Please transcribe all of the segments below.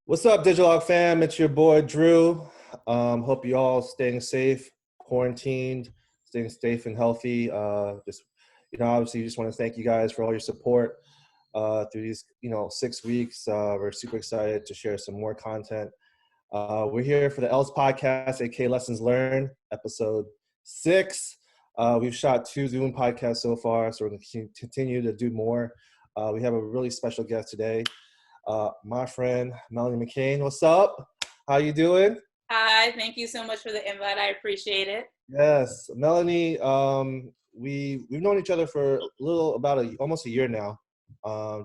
What's up, Digilogue fam? It's your boy Drew. Hope you all staying safe, quarantined, staying safe and healthy. Obviously, just want to thank you guys for all your support through these, 6 weeks. We're super excited to share some more content. We're here for the L's podcast, aka Lessons Learned, episode 6. We've shot 2 Zoom podcasts so far, so we're going to continue to do more. We have a really special guest today. My friend Melanie McClain. What's up? How you doing? Hi, thank you so much for the invite. I appreciate it. Yes, Melanie. We've known each other for almost a year now.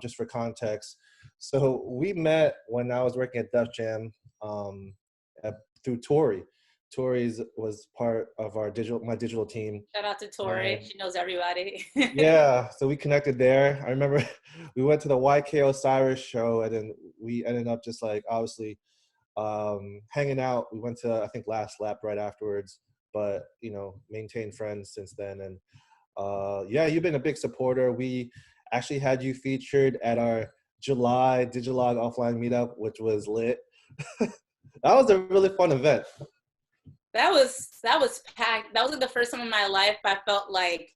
Just for context, so we met when I was working at Def Jam through Tori. Tori's was part of my digital team. Shout out to Tori. She knows everybody. Yeah, so we connected there. I remember we went to the YK Osiris show, and then we ended up just like obviously hanging out. We went to, I think, Last Lap right afterwards, but maintained friends since then. And yeah, you've been a big supporter. We actually had you featured at our July Digilogue offline meetup, which was lit. That was a really fun event. That was packed. That was like the first time in my life I felt like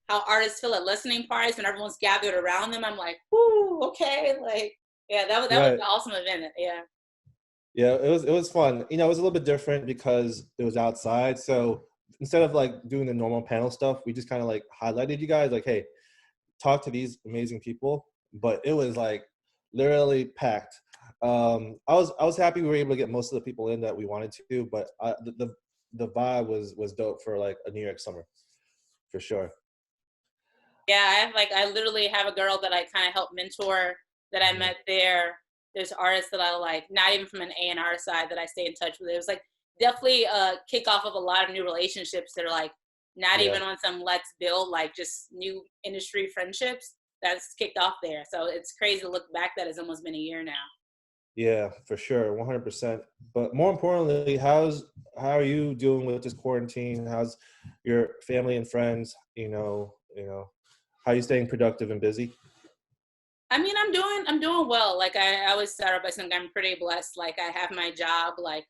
how artists feel at listening parties when everyone's gathered around them. I'm like, whoo, okay, like, yeah, that was an awesome event. Yeah, it was fun. It was a little bit different because it was outside. So instead of like doing the normal panel stuff, we just kind of like highlighted you guys, like, hey, talk to these amazing people. But it was like literally packed. I was happy we were able to get most of the people in that we wanted to, but the vibe was dope for like a New York summer, for sure. Yeah, I literally have a girl that I kind of helped mentor that I met there. There's artists that I like, not even from an A&R side, that I stay in touch with. It was like definitely a kickoff of a lot of new relationships that are like not even on some let's build, like just new industry friendships that's kicked off there. So it's crazy to look back that it's almost been a year now. Yeah, for sure, 100%. But more importantly, how are you doing with this quarantine? How's your family and friends? How are you staying productive and busy? I mean, I'm doing well. Like I always start off by saying I'm pretty blessed. Like I have my job. Like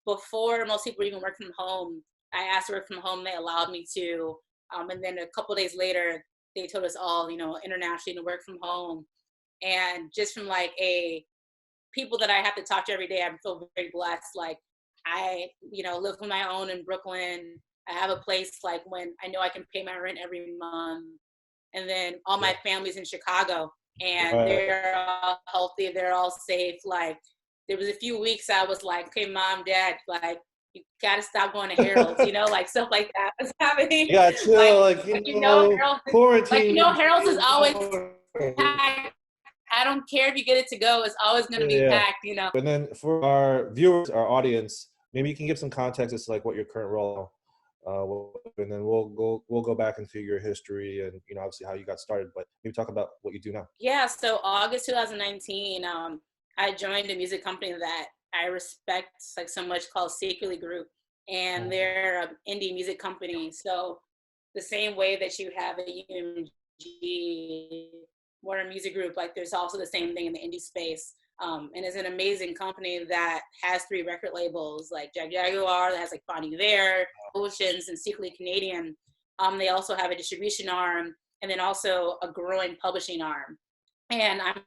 before most people even work from home, I asked to work from home. They allowed me to, and then a couple of days later, they told us all, internationally to work from home. And just from like a people that I have to talk to every day, I feel very blessed. Like I, live on my own in Brooklyn. I have a place like when I know I can pay my rent every month. And then all my family's in Chicago and they're all healthy. They're all safe. Like there was a few weeks I was like, okay, mom, dad, like you got to stop going to Harold's, like stuff like that was happening. Yeah, chill, quarantine. Harold's is always packed. I don't care if you get it to go. It's always going to be packed, And then for our viewers, our audience, maybe you can give some context as to like what your current role, and then we'll go back into your history and obviously how you got started. But maybe talk about what you do now. Yeah. So August 2019, I joined a music company that I respect like so much called Secretly Group, and they're an indie music company. So the same way that you have a UMG Warner Music Group, like there's also the same thing in the indie space. And it's an amazing company that has 3 record labels, like Jaguar, that has like Bonnie There, Oceans, and Secretly Canadian. They also have a distribution arm, and then also a growing publishing arm. And I'm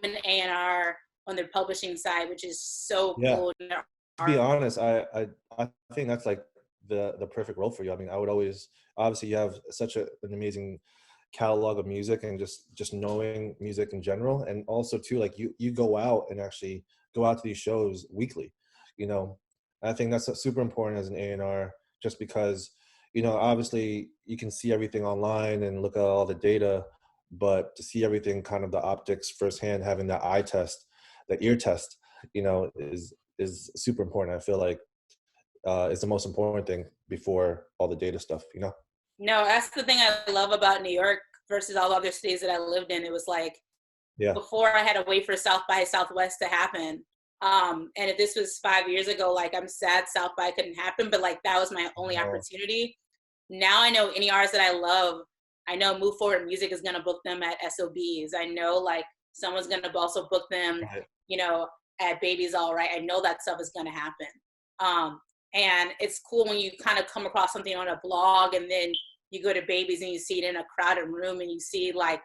an A&R on their publishing side, which is so cool. To be honest, I think that's like the perfect role for you. I mean, I would always, obviously you have such an amazing catalog of music and just knowing music in general, and also too, like you go out and actually go out to these shows weekly. I think that's super important as an A&R, just because obviously you can see everything online and look at all the data, but to see everything kind of the optics firsthand, having that eye test, the ear test, is super important. I feel like it's the most important thing before all the data stuff. No, that's the thing I love about New York versus all other cities that I lived in. It was like, before I had to wait for South by Southwest to happen. And if this was 5 years ago, like I'm sad South by couldn't happen, but like that was my only opportunity. Now I know any artists that I love, I know Move Forward Music is going to book them at SOBs. I know like someone's going to also book them, at Baby's All Right. I know that stuff is going to happen. And it's cool when you kind of come across something on a blog and then you go to Baby's and you see it in a crowded room and you see like,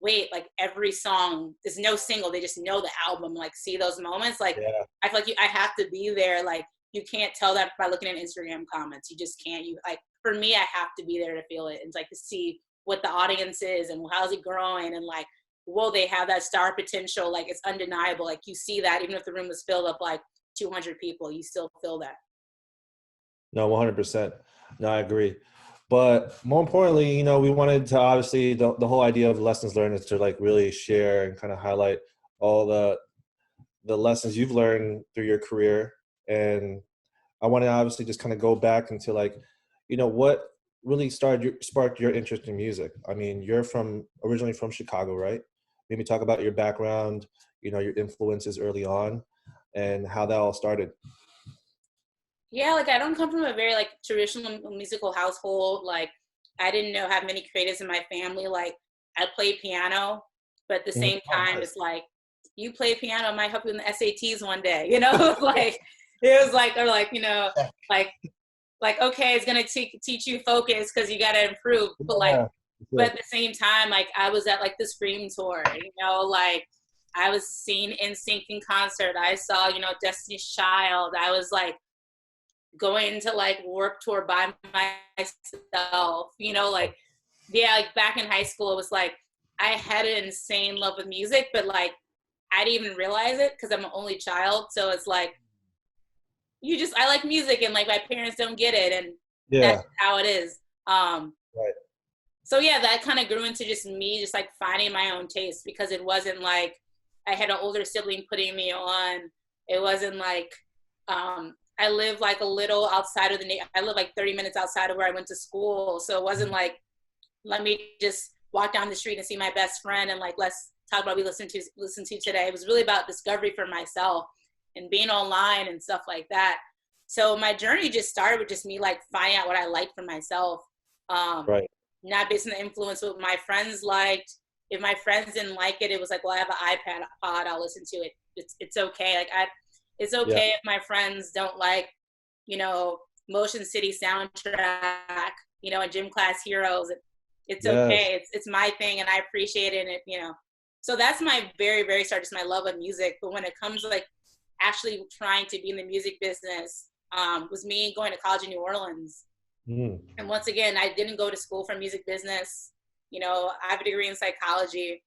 wait, like every song, there's no single, they just know the album, like see those moments. Like, I feel like I have to be there. Like, you can't tell that by looking at Instagram comments. You just can't. You like, for me, I have to be there to feel it. And like to see what the audience is and how's it growing and like, whoa, they have that star potential. Like, it's undeniable. Like, you see that even if the room is filled up like 200 people, you still feel that. No, 100%. No, I agree. But more importantly, you know, we wanted to obviously the whole idea of lessons learned is to like really share and kind of highlight all the lessons you've learned through your career. And I want to obviously just kind of go back into like, you know, what really sparked your interest in music. I mean, you're originally from Chicago, right? Maybe talk about your background, you know, your influences early on and how that all started. Yeah, like I don't come from a very like traditional musical household. Like, I didn't have many creatives in my family. Like, I play piano, but at the same time, it's like, you play piano, it might help you in the SATs one day, you know? Like, it was like, or like, you know, like, okay, it's gonna teach you focus because you gotta improve. But like, but at the same time, like I was at like the Scream tour, you know, like I was seeing NSYNC in concert. I saw, you know, Destiny's Child. I was like going to like Warped Tour by myself, you know, like, yeah, like back in high school, it was like, I had an insane love of music, but like, I didn't even realize it because I'm an only child. So it's like, I like music and like my parents don't get it. And that's how it is. Right. So yeah, that kind of grew into just me, just like finding my own taste because it wasn't like I had an older sibling putting me on. It wasn't like, I live like a little outside of I live like 30 minutes outside of where I went to school. So it wasn't like, let me just walk down the street and see my best friend and like, let's talk about what we listen to today. It was really about discovery for myself and being online and stuff like that. So my journey just started with just me like finding out what I liked for myself. Right. Not based on the influence what my friends liked. If my friends didn't like it, it was like, well, I have an iPad, I'll listen to it. It's okay. Like it's okay if my friends don't like, you know, Motion City Soundtrack, you know, and Gym Class Heroes. It's okay. It's my thing and I appreciate it. And you know, so that's my very, very start, just my love of music. But when it comes to like actually trying to be in the music business, was me going to college in New Orleans. And once again, I didn't go to school for music business. You know, I have a degree in psychology.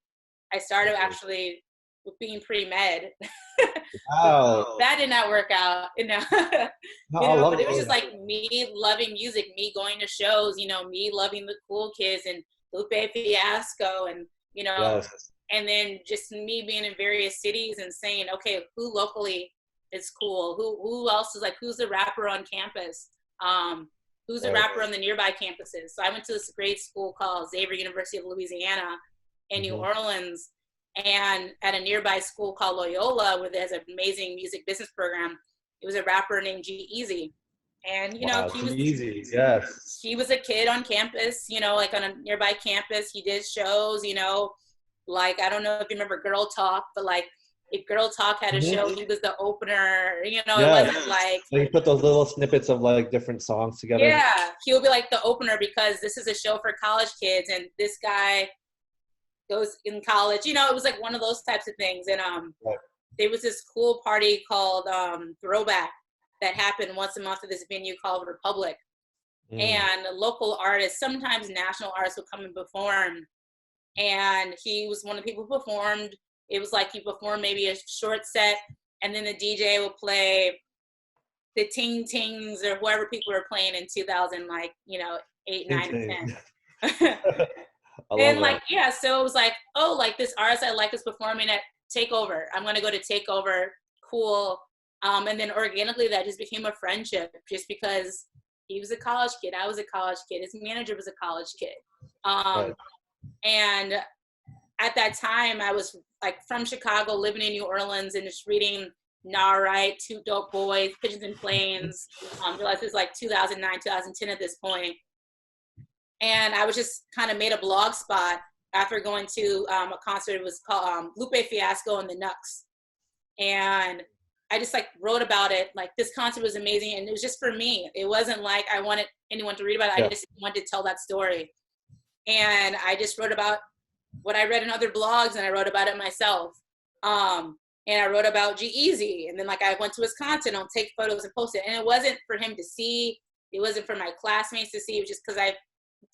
I started actually with being pre-med. Wow. That did not work out, you know. No, You know, but it was just like me loving music, me going to shows, you know, me loving the cool kids and Lupe Fiasco and, you know, and then just me being in various cities and saying, okay, who locally is cool? Who else is like, who's the rapper on campus? Who's the rapper on the nearby campuses? So I went to this great school called Xavier University of Louisiana in New Orleans, and at a nearby school called Loyola, where there's an amazing music business program, it was a rapper named G-Eazy. And, you know, he was a kid on campus, you know, like on a nearby campus. He did shows, you know, like, I don't know if you remember Girl Talk, but like, if Girl Talk had a show, he was the opener, you know, it wasn't like... So you put those little snippets of like different songs together? Yeah, he would be like the opener because this is a show for college kids and this guy goes in college. You know, it was like one of those types of things. And there was this cool party called Throwback that happened once a month at this venue called Republic. And local artists, sometimes national artists, would come and perform. And he was one of the people who performed. It was like he performed maybe a short set, and then the DJ would play the Ting Tings or whoever people were playing in 2000, like, you know, 8, 9, or 10. And like, yeah, so it was like, oh, like this artist I like is performing at Takeover. I'm going to go to Takeover. Cool. And then organically that just became a friendship just because he was a college kid. I was a college kid. His manager was a college kid. And at that time, I was like from Chicago, living in New Orleans, and just reading Nah Right, Two Dope Boys, Pigeons and Planes. Realized it was like 2009, 2010 at this point. And I was just kind of made a blog spot after going to a concert. It was called Lupe Fiasco and the Knucks. And I just like wrote about it. Like this concert was amazing, and it was just for me. It wasn't like I wanted anyone to read about it. I Yeah. just wanted to tell that story. And I just wrote about what I read in other blogs, and I wrote about it myself. And I wrote about G-Eazy, and then like I went to his concert, I'll take photos and post it. And it wasn't for him to see. It wasn't for my classmates to see. It was just because I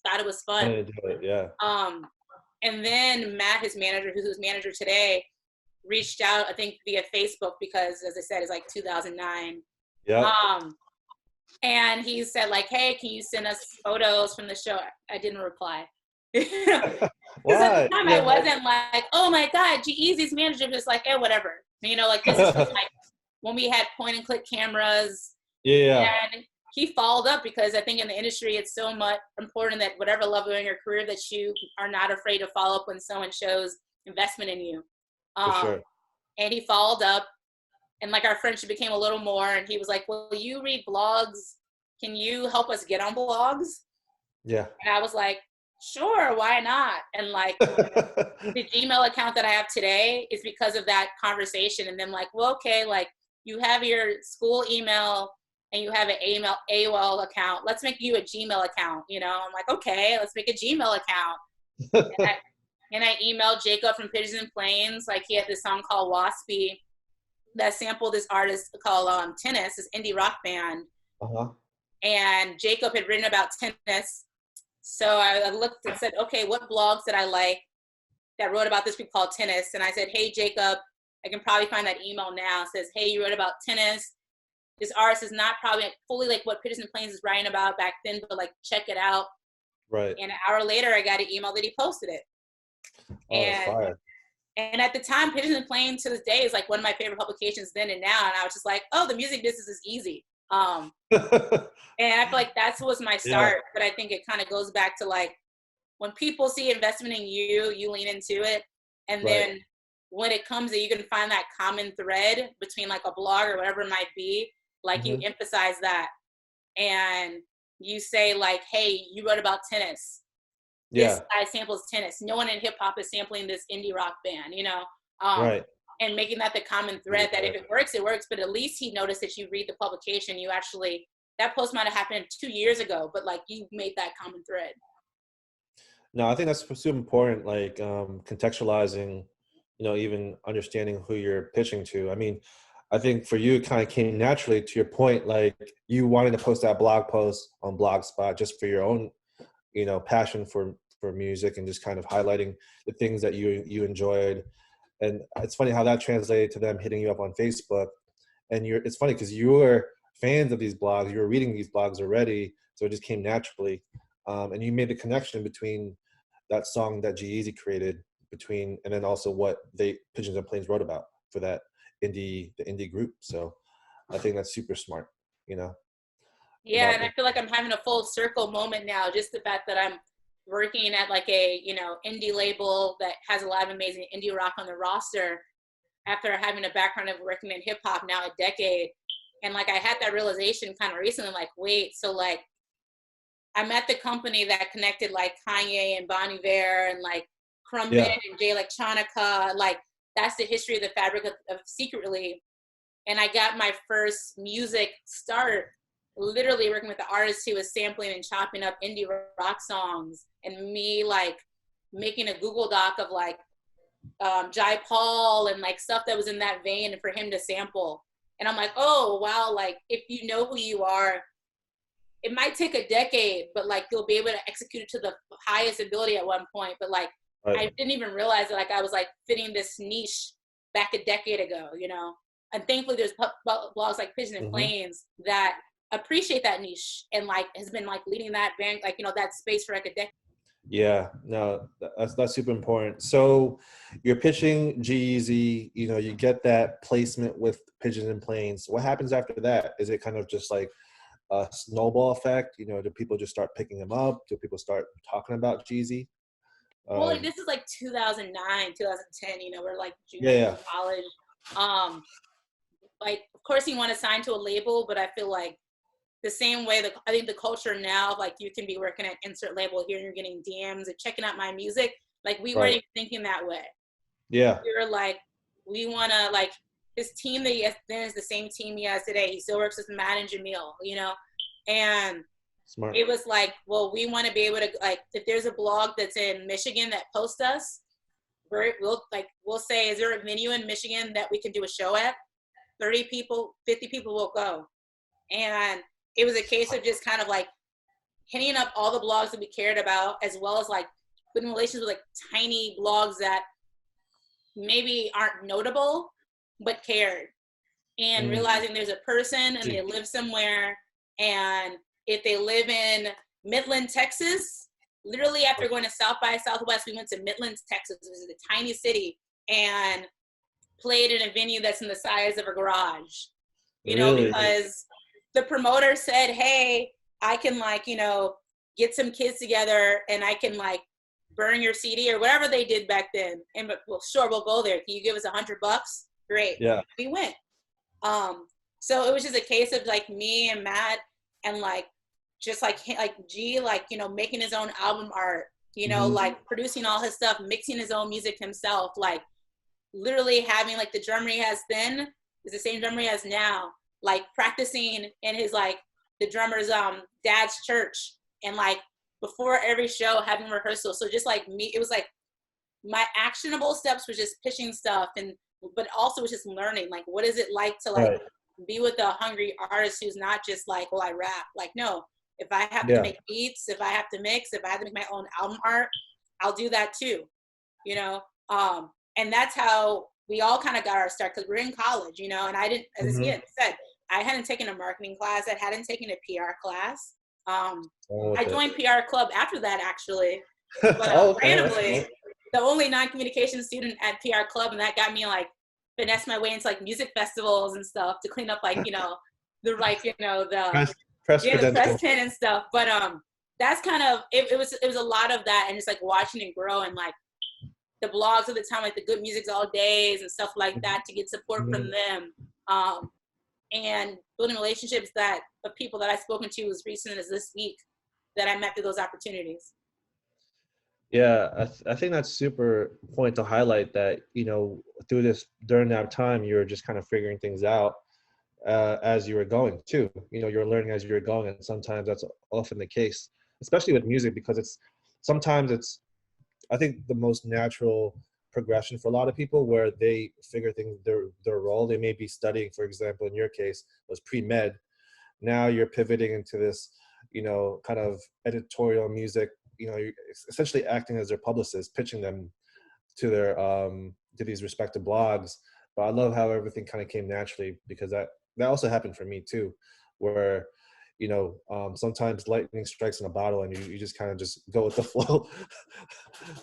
thought it was fun. Wanted to do it, yeah. And then Matt, his manager, who's his manager today, reached out, I think via Facebook, because as I said, it's like 2009. Yeah. And he said like, hey, can you send us photos from the show? I didn't reply. Because at the time I wasn't like, oh my God, G-Eazy's manager was like, eh, whatever. You know, like this is just like when we had point and click cameras. Yeah. And he followed up because I think in the industry it's so much important that whatever level in your career that you are not afraid to follow up when someone shows investment in you. For sure. And he followed up, and like our friendship became a little more, and he was like, well, you read blogs. Can you help us get on blogs? Yeah. And I was like, sure, why not? And like the Gmail account that I have today is because of that conversation. And then like, well, okay, like you have your school email and you have an AOL account. Let's make you a Gmail account. You know, I'm like, okay, let's make a Gmail account. And I emailed Jacob from Pigeons and Planes. Like he had this song called Waspy that sampled this artist called Tennis, this indie rock band. And Jacob had written about tennis. So I looked and said, okay, what blogs did I like that wrote about this group called Tennis? And I said, hey, Jacob, I can probably find that email now. It says, hey, you wrote about tennis. This artist is not probably fully like what Pigeons and Planes is writing about back then, but like check it out. Right. And an hour later, I got an email that he posted it. And at the time, Pigeons and Planes to this day is like one of my favorite publications then and now. And I was just like, oh, the music business is easy. And I feel like that's was my start. Yeah. But I think it kind of goes back to like when people see investment in you, you lean into it. And then when it comes that you can find that common thread between like a blog or whatever it might be, like you emphasize that. And you say like, hey, you wrote about tennis. This guy samples tennis. No one in hip hop is sampling this indie rock band, you know? And making that the common thread that if it works, it works. But at least he noticed that you read the publication. You actually, that post might have happened 2 years ago, but like you made that common thread. No, I think that's super important. Like contextualizing, you know, even understanding who you're pitching to. I mean, I think for you, it kind of came naturally to your point. Like you wanted to post that blog post on Blogspot just for your own, you know, passion for music and just kind of highlighting the things that you enjoyed. And it's funny how that translated to them hitting you up on Facebook. And it's funny because you were fans of these blogs, you were reading these blogs already, so it just came naturally. And you made the connection between that song that G-Eazy created and then also what Pigeons and Planes wrote about for the indie group. So I think that's super smart, you know? Yeah, and I feel like I'm having a full circle moment now, just the fact that I'm working at like a, you know, indie label that has a lot of amazing indie rock on the roster after having a background of working in hip hop now a decade. And like I had that realization kind of recently, like, wait, so like I'm at the company that connected like Kanye and Bon Iver and like Crumbin and Jay Electronica. Like that's the history of the fabric of Secretly. And I got my first music start literally working with the artist who was sampling and chopping up indie rock songs, and me like making a Google Doc of like Jai Paul and like stuff that was in that vein for him to sample. And I'm like, oh wow, like if you know who you are, it might take a decade, but like you'll be able to execute it to the highest ability at one point. But like I didn't even realize that like I was like fitting this niche back a decade ago, you know. And thankfully there's blogs like Pigeons and Planes that appreciate that niche and like has been like leading that band, like, you know, that space for like a decade. Yeah, no, that's super important. So you're pitching G-Eazy, you know, you get that placement with Pigeons and Planes. What happens after that? Is it kind of just like a snowball effect? You know, do people just start picking them up? Do people start talking about G-Eazy? Well, like this is like 2009, 2010, you know, we're like junior in college. Like, of course you want to sign to a label, but I feel like the same way I think the culture now, like you can be working at insert label here and you're getting DMs and checking out my music. Like we weren't even thinking that way. Yeah. We were like, we want to like his team that he has then is the same team he has today. He still works with Matt and Jamil, you know, and Smart. it was like, well, we want to be able to, like, if there's a blog that's in Michigan that posts us, we'll say, is there a venue in Michigan that we can do a show at? 30 people, 50 people will go. And it was a case of just kind of like hitting up all the blogs that we cared about, as well as like putting relations with like tiny blogs that maybe aren't notable, but cared. And realizing there's a person and they live somewhere, and if they live in Midland, Texas, literally after going to South by Southwest, we went to Midland, Texas, which is a tiny city, and played in a venue that's in the size of a garage, you know, because the promoter said, hey, I can, like, you know, get some kids together and I can like burn your CD or whatever they did back then. And well, sure, we'll go there. Can you give us $100? Great. Yeah. We went. So it was just a case of like me and Matt and like just like G, like, you know, making his own album art, you know, like producing all his stuff, mixing his own music himself, like literally having like the drummer he has then is the same drummer he has now, like practicing in his like the drummer's dad's church, and like before every show having rehearsal. So just like me, it was like my actionable steps was just pitching stuff, and but also was just learning like what is it like to like be with a hungry artist who's not just like, well, I rap. Like, no, if I have to make beats, if I have to mix, if I have to make my own album art, I'll do that too, you know. And that's how we all kind of got our start, because we're in college, you know. And I didn't, as I said, I hadn't taken a marketing class, I hadn't taken a PR class. I joined PR club after that, actually, but randomly, the only non-communication student at PR club, and that got me like finesse my way into like music festivals and stuff to clean up like, you know, the like, you know, the press tin and stuff. But that's kind of it was a lot of that, and just like watching it grow, and like the blogs at the time, like the Good Music's All Days and stuff like that, to get support from them, and building relationships that of people that I've spoken to as recent as this week that I met through those opportunities. Yeah, I think that's super point to highlight, that, you know, during that time, you were just kind of figuring things out as you were going too. You know, you're learning as you're going, and sometimes that's often the case, especially with music, because sometimes it's I think the most natural progression for a lot of people, where they figure things their role. They may be studying, for example, in your case was pre-med. Now you're pivoting into this, you know, kind of editorial music. You know, you're essentially acting as their publicist, pitching them to their to these respective blogs. But I love how everything kind of came naturally, because that also happened for me too, where, you know, sometimes lightning strikes in a bottle, and you just kind of just go with the flow,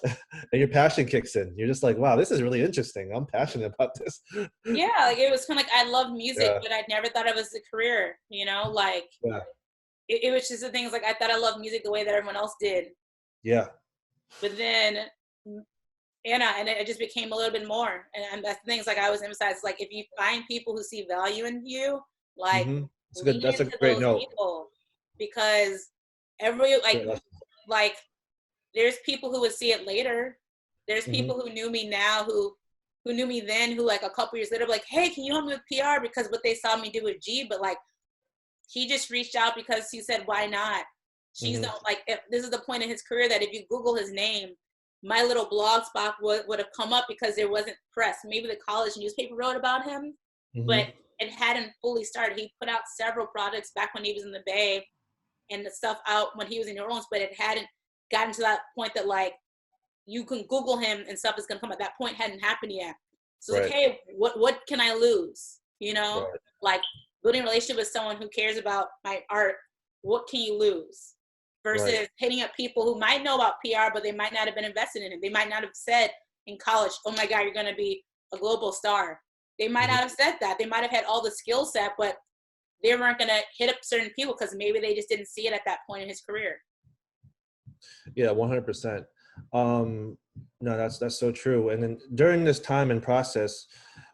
and your passion kicks in. You're just like, wow, this is really interesting. I'm passionate about this. Yeah, like it was kind of like I love music, but I never thought it was a career. You know, like it was just the things like I thought I loved music the way that everyone else did. Yeah. But then, and it just became a little bit more. And that's the things like I always emphasize, like if you find people who see value in you, like that's a great note. People, because every like there's people who would see it later. There's people who knew me now who knew me then, who like a couple years later like, hey, can you help me with PR, because what they saw me do with G, but like he just reached out because he said, why not? She's not like, if this is the point in his career that if you Google his name, my little blog spot would have come up, because there wasn't press. Maybe the college newspaper wrote about him, but it hadn't fully started. He put out several projects back when he was in the Bay, and the stuff out when he was in New Orleans, but it hadn't gotten to that point that like you can Google him and stuff is gonna come at that point. Hadn't happened yet. So it's like, hey, what can I lose? You know, like building a relationship with someone who cares about my art. What can you lose? Versus hitting up people who might know about PR, but they might not have been invested in it. They might not have said in college, oh my God, you're going to be a global star. They might not have said that. They might have had all the skill set, but they weren't going to hit up certain people because maybe they just didn't see it at that point in his career. Yeah, 100%. No, that's so true. And then during this time and process,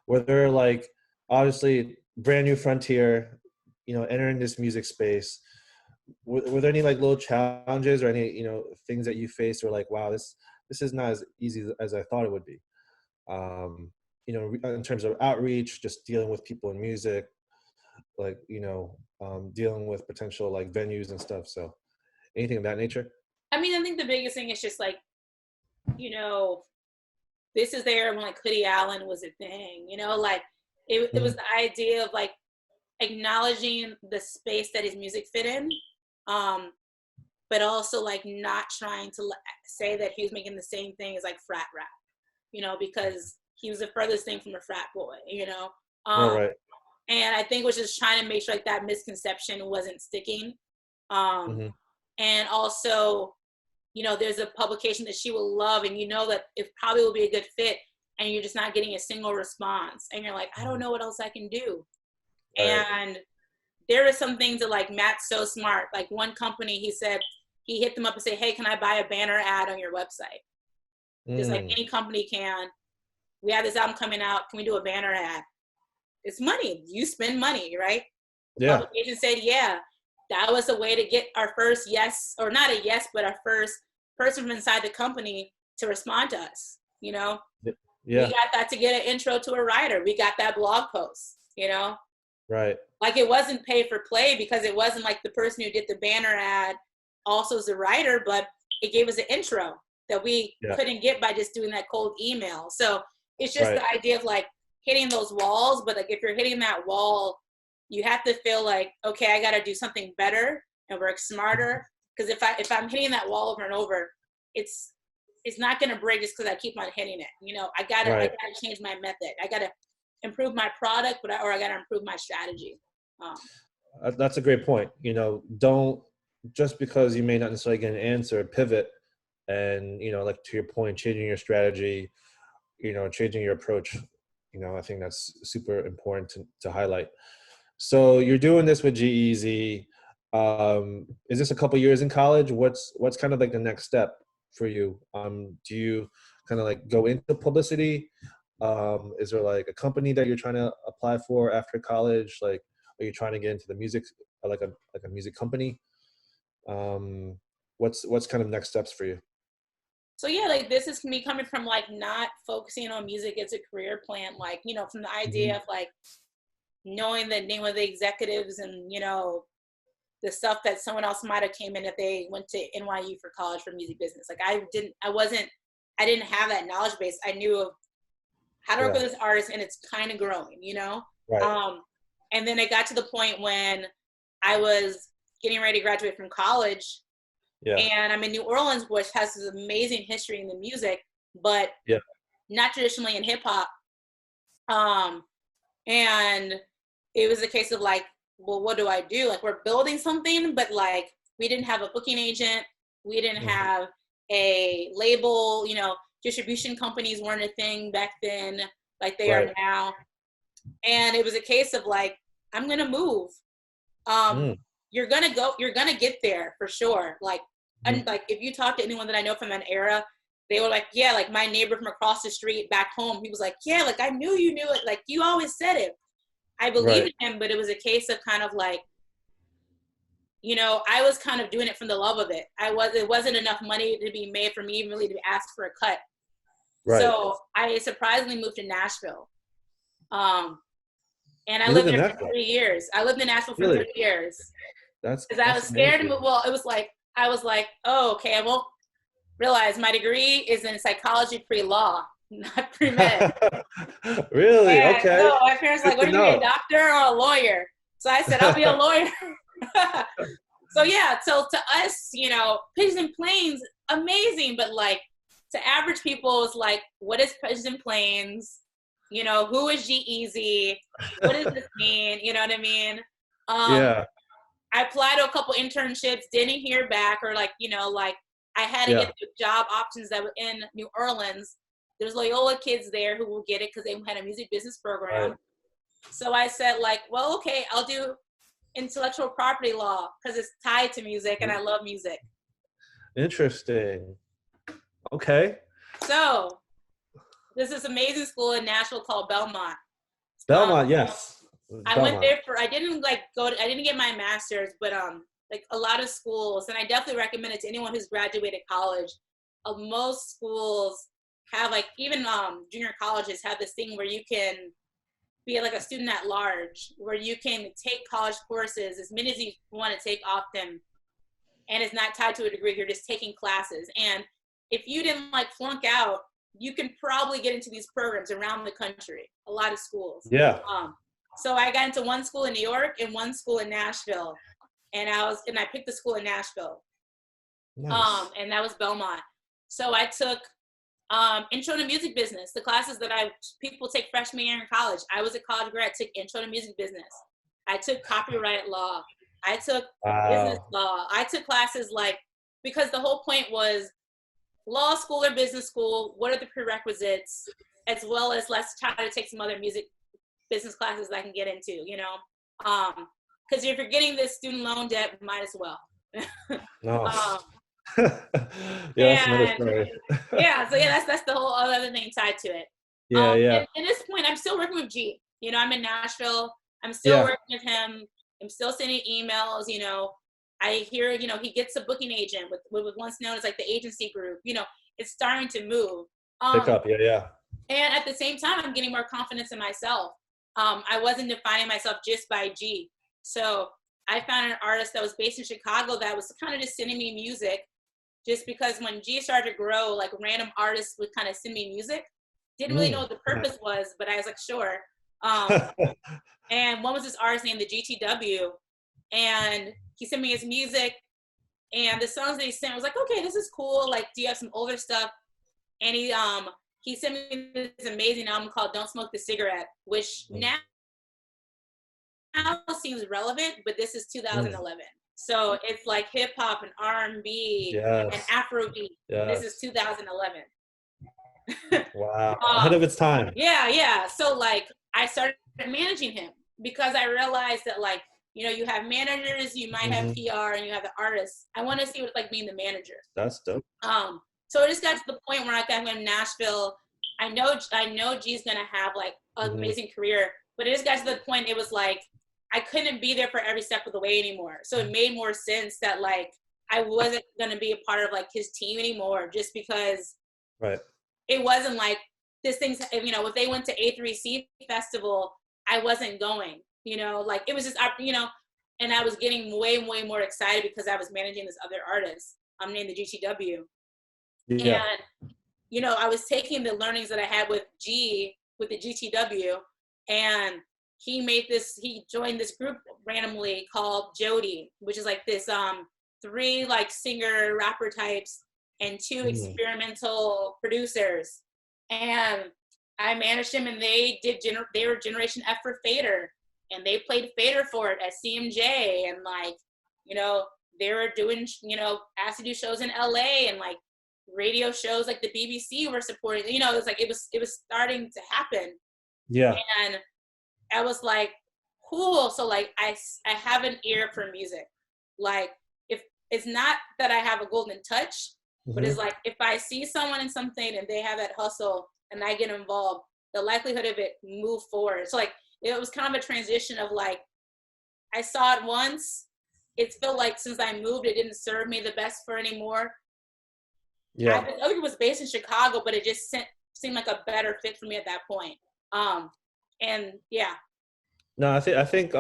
were there like, obviously brand new frontier, you know, entering this music space, were there any like little challenges or any, you know, things that you faced or like, wow, this is not as easy as I thought it would be? you know, in terms of outreach, just dealing with people in music, like, you know, dealing with potential like venues and stuff. So anything of that nature? I mean, I think the biggest thing is just like, you know, this is there when like Hoodie Allen was a thing, you know, like it was Mhm. the idea of like acknowledging the space that his music fit in, um, but also like not trying to say that he was making the same thing as like frat rap, you know, because he was the furthest thing from a frat boy, you know. Right, Um, right. and I think was just trying to make sure like that misconception wasn't sticking. Um, Hmm. and also, you know, there's a publication that she will love, and you know that it probably will be a good fit, and you're just not getting a single response, and you're like, I don't know what else I can do. Right. And there are some things that like Matt's so smart. Like one company, he said he hit them up and said, hey, can I buy a banner ad on your website? Just like Mm. any company can. We have this album coming out. Can we do a banner ad? It's money. You spend money, right? The Yeah. publication said, yeah. That was a way to get our first yes, or not a yes, but our first person from inside the company to respond to us. You know, we Yeah. got that to get an intro to a writer. We got that blog post, you know, Right. like it wasn't pay for play because it wasn't like the person who did the banner ad also is a writer, but it gave us an intro that we Yeah. couldn't get by just doing that cold email. So it's just Right. the idea of like hitting those walls, but like if you're hitting that wall, you have to feel like, okay, I got to do something better and work smarter. Because if I'm hitting that wall over and over, it's not going to break just because I keep on hitting it. You know, I Right. gotta change my method. I gotta improve my product, or I gotta improve my strategy. Um, That's a great point. You know, don't, just because you may not necessarily get an answer, pivot, and, you know, like to your point, changing your strategy, you know, changing your approach. You know, I think that's super important to highlight. So you're doing this with G-Eazy. Is this a couple years in college? What's kind of like the next step for you? Do you kind of like go into publicity? Is there like a company that you're trying to apply for after college? Like, are you trying to get into the music, like a music company? Um, what's kind of next steps for you? so yeah, like this is me coming from like not focusing on music as a career plan, like, you know, from the idea Hmm. of like knowing the name of the executives and, you know, the stuff that someone else might have came in if they went to NYU for college for music business. Like I didn't have that knowledge base. I knew of how to work Yeah. with this artist, and it's kind of growing, you know? Right. Um, and then it got to the point when I was getting ready to graduate from college, Yeah. and I'm in New Orleans, which has this amazing history in the music, but Yeah. not traditionally in hip hop. Um, and it was a case of like, well, what do I do? Like, we're building something, but like, we didn't have a booking agent, we didn't Hmm. have a label, you know, distribution companies weren't a thing back then like they are Right. now. And it was a case of like, I'm gonna move. Um, Mm. you're gonna get there for sure. Like, and Mhm. like if you talk to anyone that I know from that era, they were like, yeah, like my neighbor from across the street back home, he was like, yeah, like I knew you knew it, like you always said it. I believed Right. in him, but it was a case of kind of like, you know, I was kind of doing it from the love of it. It wasn't enough money to be made for me even really to ask for a cut. Right. So I surprisingly moved to Nashville. Um, and I You lived lived in there for Nashville. 3 years. I lived in Nashville for Really? 3 years because I That's was scared to move. amazing. Well, it was like, I was like, oh, okay, I won't realize my degree is in psychology pre-law, not pre-med. Really? And Okay. so my parents were Good like, what to are you gonna be, a know. doctor or a lawyer? So I said, I'll be a lawyer. So yeah, so to us, you know, Pigeons and Planes, amazing, but like to average people, it's like, what is Pigeons and Planes? You know, who is G-Eazy? What does this mean? You know what I mean? Um, Yeah. I applied to a couple internships, didn't hear back, or like, you know, like I had to Yeah. get the job options that were in New Orleans. There's Loyola kids there who will get it because they had a music business program. Right. So I said like, well, okay, I'll do intellectual property law because it's tied to music and I love music. Interesting. Okay. So there's this amazing school in Nashville called Belmont. Um, Belmont, yes. I went Belmont. there for, I didn't like go to, I didn't get my master's, but like a lot of schools, and I definitely recommend it to anyone who's graduated college. Most schools have like, even junior colleges have this thing where you can be like a student at large, where you can take college courses as many as you want to take often, and it's not tied to a degree. You're just taking classes. And if you didn't like flunk out, you can probably get into these programs around the country, a lot of schools. Yeah. So I got into one school in New York and one school in Nashville, and I picked the school in Nashville. Nice. And that was Belmont. So I took intro to music business, the classes that people take freshman year in college. I was a college grad, took intro to music business. I took copyright law. I took business law. I took classes like, because the whole point was law school or business school, what are the prerequisites, as well as let's try to take some other music business classes that I can get into, you know? Because if you're getting this student loan debt, might as well. No. Yeah, that's another story. Yeah, so yeah, that's the whole other thing tied to it. Yeah, yeah. And at this point, I'm still working with G. You know, I'm in Nashville. I'm still working with him. I'm still sending emails. You know, I hear, you know, he gets a booking agent with what's known as like the agency group. You know, it's starting to move. Pick up, yeah. And at the same time, I'm getting more confidence in myself. I wasn't defining myself just by G. So I found an artist that was based in Chicago that was kind of just sending me music, just because when G started to grow, like random artists would kind of send me music. Didn't really know what the purpose was, but I was like, sure. And one was this artist named the GTW, and he sent me his music, and the songs that he sent, I was like, okay, this is cool. Like, do you have some older stuff? And he sent me this amazing album called Don't Smoke the Cigarette, which now seems relevant, but this is 2011. So it's like hip hop and R&B and Afrobeat. This is 2011. Wow. Ahead of its time. Yeah. So like I started managing him because I realized that, like, you know, you have managers, you might have PR, and you have the artists. I want to see what it's like being the manager. That's dope. So it just got to the point where like I'm in Nashville. I know G's gonna have like an amazing career, but it just got to the point it was like I couldn't be there for every step of the way anymore. So it made more sense that like I wasn't gonna be a part of like his team anymore, just because it wasn't like this thing's, you know, if they went to A3C festival, I wasn't going, you know, like it was just, you know, and I was getting way more excited because I was managing this other artist named the GTW. Yeah. And, you know, I was taking the learnings that I had with G, with the GTW, and he joined this group randomly called Jody, which is like this 3 like singer rapper types and 2 experimental producers. And I managed them, and they were Generation F for Fader, and they played Fader for it at CMJ, and like, you know, they were doing, you know, asked to do shows in LA, and like radio shows like the BBC were supporting, you know, it was like it was starting to happen. Yeah. And I was like, cool. So like I have an ear for music. Like, if it's not that I have a golden touch, but it's like if I see someone in something and they have that hustle and I get involved, the likelihood of it move forward. So like it was kind of a transition of like I saw it once. It felt like since I moved, it didn't serve me the best for anymore. Yeah. I think it was based in Chicago, but it just seemed like a better fit for me at that point. And yeah. No, I think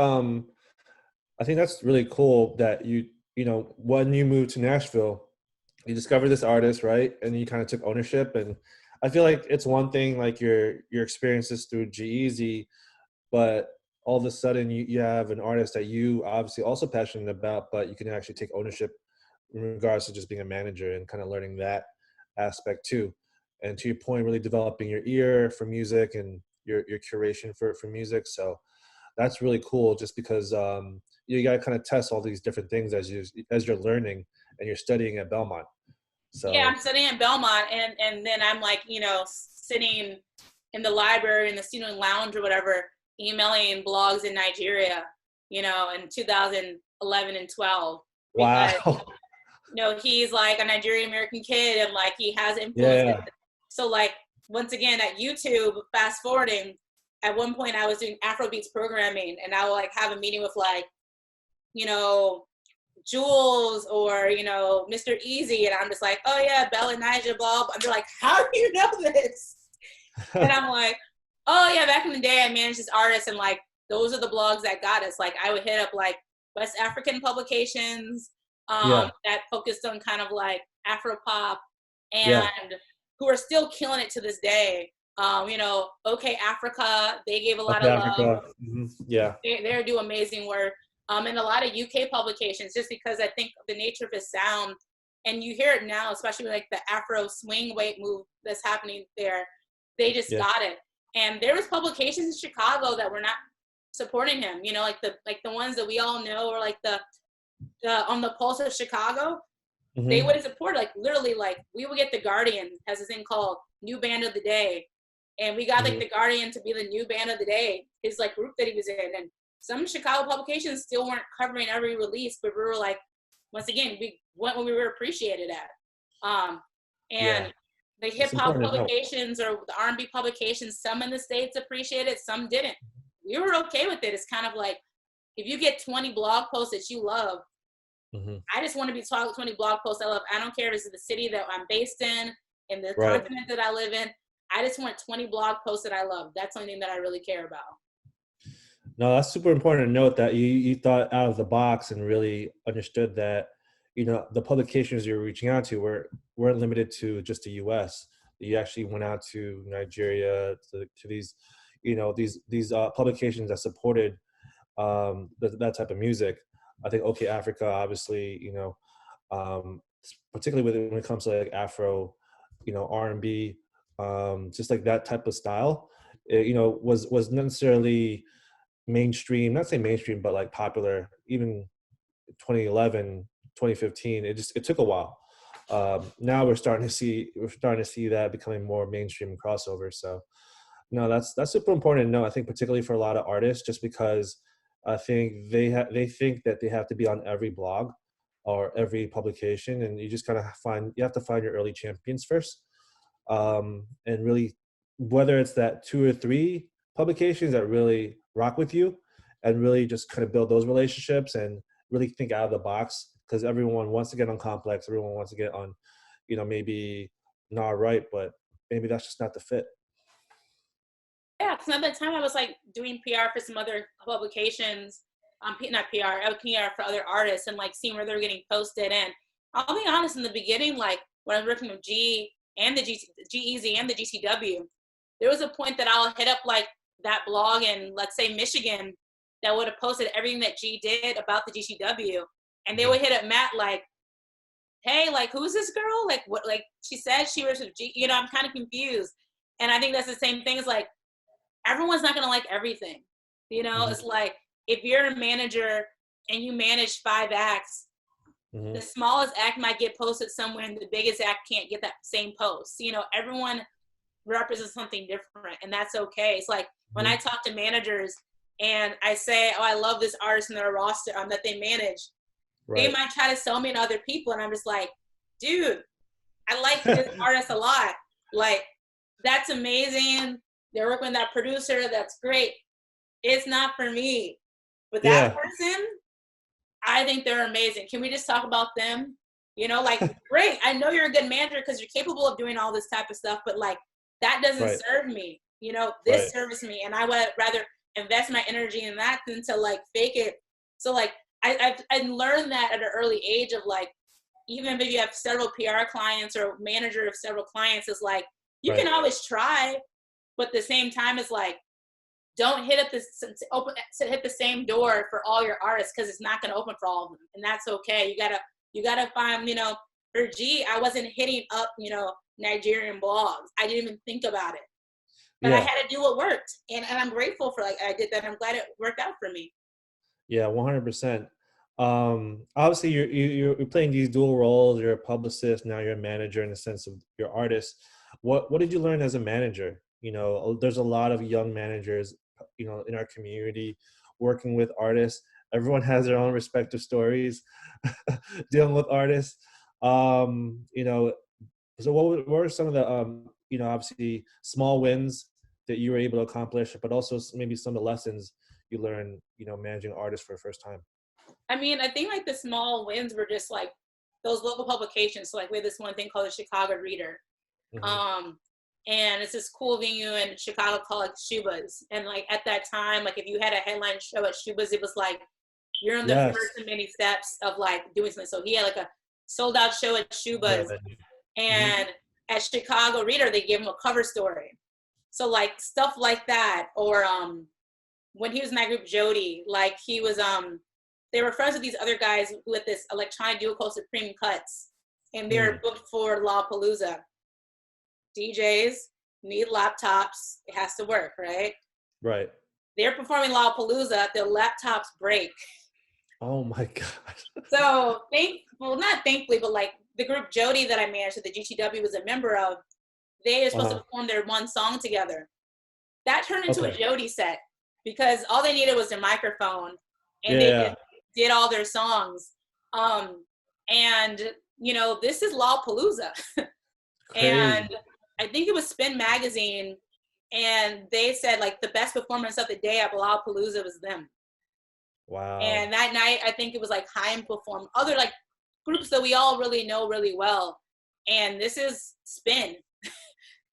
that's really cool that you know, when you moved to Nashville, you discovered this artist, right? And you kind of took ownership. And I feel like it's one thing, like your experiences through G-Eazy, but all of a sudden you have an artist that you obviously also passionate about, but you can actually take ownership in regards to just being a manager and kind of learning that aspect too. And to your point, really developing your ear for music and your curation for music. So that's really cool, just because you got to kind of test all these different things as you're learning and you're studying at Belmont. So yeah, I'm studying at Belmont, and then I'm like, you know, sitting in the library in the student lounge or whatever, emailing blogs in Nigeria, you know, in 2011 and 12. Wow. Because, you know, he's like a Nigerian American kid, and like he has influence. Yeah. So like once again at YouTube, fast forwarding, at one point I was doing Afrobeats programming, and I would like have a meeting with like, you know, Jules or, you know, Mr. Easy. And I'm just like, oh yeah, Bella and Nigel, blah, blah. And they're like, how do you know this? And I'm like, oh yeah, back in the day I managed this artist, and like those are the blogs that got us. Like I would hit up like West African publications Yeah. that focused on kind of like Afro pop, Yeah. and who are still killing it to this day. You know, OK Africa, they gave a lot Okay, of love. Africa. Yeah. They do amazing work. And a lot of UK publications, just because I think the nature of his sound, and you hear it now, especially like the Afro swing weight move that's happening there. They just Yeah. got it. And there was publications in Chicago that were not supporting him. You know, like the ones that we all know, or like the on the Pulse of Chicago. They would support, like literally, like we would get the Guardian, has this thing called New Band of the Day, and we got like the Guardian to be the new band of the day, his like group that he was in. And some Chicago publications still weren't covering every release, but we were like, once again, we went when we were appreciated at. And the hip hop publications or the R&B publications, some in the States appreciated it, some didn't. We were okay with it. It's kind of like, if you get 20 blog posts that you love, I just want to be talking 20 blog posts I love. I don't care if it's the city that I'm based in the continent that I live in. I just want 20 blog posts that I love. That's the only thing that I really care about. No, that's super important to note that you thought out of the box and really understood that, you know, the publications you're reaching out to weren't limited to just the U.S. You actually went out to Nigeria, to these, you know, these publications that supported that type of music. I think OK Africa, obviously, you know, particularly when it comes to like Afro, you know, R&B, just like that type of style, it, you know, was not necessarily mainstream, not say mainstream, but like popular, even 2011, 2015, it took a while. Now we're starting to see that becoming more mainstream and crossover. So no, that's super important to know. I think particularly for a lot of artists, just because I think they think that they have to be on every blog or every publication, and you just kind of you have to find your early champions first, and really, whether it's that 2 or 3 publications that really rock with you, and really just kind of build those relationships and really think out of the box, because everyone wants to get on Complex, everyone wants to get on, you know, maybe not right, but maybe that's just not the fit. Yeah, because at that time I was like doing PR for some other publications, not PR, I was PR for other artists, and like seeing where they were getting posted. And I'll be honest, in the beginning, like when I was working with G-Eazy and the GCW, there was a point that I'll hit up like that blog in, let's say, Michigan, that would have posted everything that G did about the GCW, and they would hit up Matt like, hey, like, who's this girl? Like, what? Like, she said she was with G. You know, I'm kind of confused. And I think that's the same thing as like, everyone's not gonna like everything. You know, it's like if you're a manager and you manage 5 acts, the smallest act might get posted somewhere and the biggest act can't get that same post. You know, everyone represents something different, and that's okay. It's like when I talk to managers and I say, oh, I love this artist and their roster that they manage, they might try to sell me to other people, and I'm just like, dude, I like this artist a lot. Like, that's amazing. They're working with that producer. That's great. It's not for me. But that person, I think they're amazing. Can we just talk about them? You know, like, great. I know you're a good manager because you're capable of doing all this type of stuff, but like, that doesn't serve me. You know, this serves me. And I would rather invest my energy in that than to like fake it. So like, I learned that at an early age of like, even if you have several PR clients or manager of several clients, is like, you can always try, but at the same time, it's like, don't hit the same door for all your artists, because it's not going to open for all of them, and that's okay. You gotta find, you know, for G, I wasn't hitting up, you know, Nigerian blogs. I didn't even think about it, but I had to do what worked, and I'm grateful for like I did that. I'm glad it worked out for me. Yeah, 100%. Obviously, you're playing these dual roles. You're a publicist, now you're a manager in the sense of your artist. What did you learn as a manager? You know, there's a lot of young managers, you know, in our community working with artists. Everyone has their own respective stories dealing with artists. You know, so what were some of the, you know, obviously small wins that you were able to accomplish, but also maybe some of the lessons you learned, you know, managing artists for the first time? I mean, I think like the small wins were just like those local publications. So like we had this one thing called the Chicago Reader. Hmm. Um, and it's this cool venue in Chicago called like Shuba's. And like at that time, like if you had a headline show at Shuba's, it was like you're on the Yes. first of many steps of like doing something. So he had like a sold out show at Yeah. Shuba's, Hmm. and at Chicago Reader they gave him a cover story. So like stuff like that, or when he was in that group Jody, like he was they were friends with these other guys with this electronic duo called Supreme Cuts, and they're Mm. booked for Lollapalooza. DJs need laptops, it has to work, right? Right. They're performing Lollapalooza, their laptops break. Oh my God. So not thankfully, but like the group Jody that I managed that the GTW was a member of, they were supposed to Uh-huh. perform their one song together. That turned into a Okay. Jody set because all they needed was their microphone, and they Yeah. just did all their songs. And you know, this is Lollapalooza. And Crazy. I think it was Spin Magazine, and they said like the best performance of the day at Lollapalooza was them. Wow. And that night, I think it was like Haim performed, other like groups that we all really know really well. And this is Spin.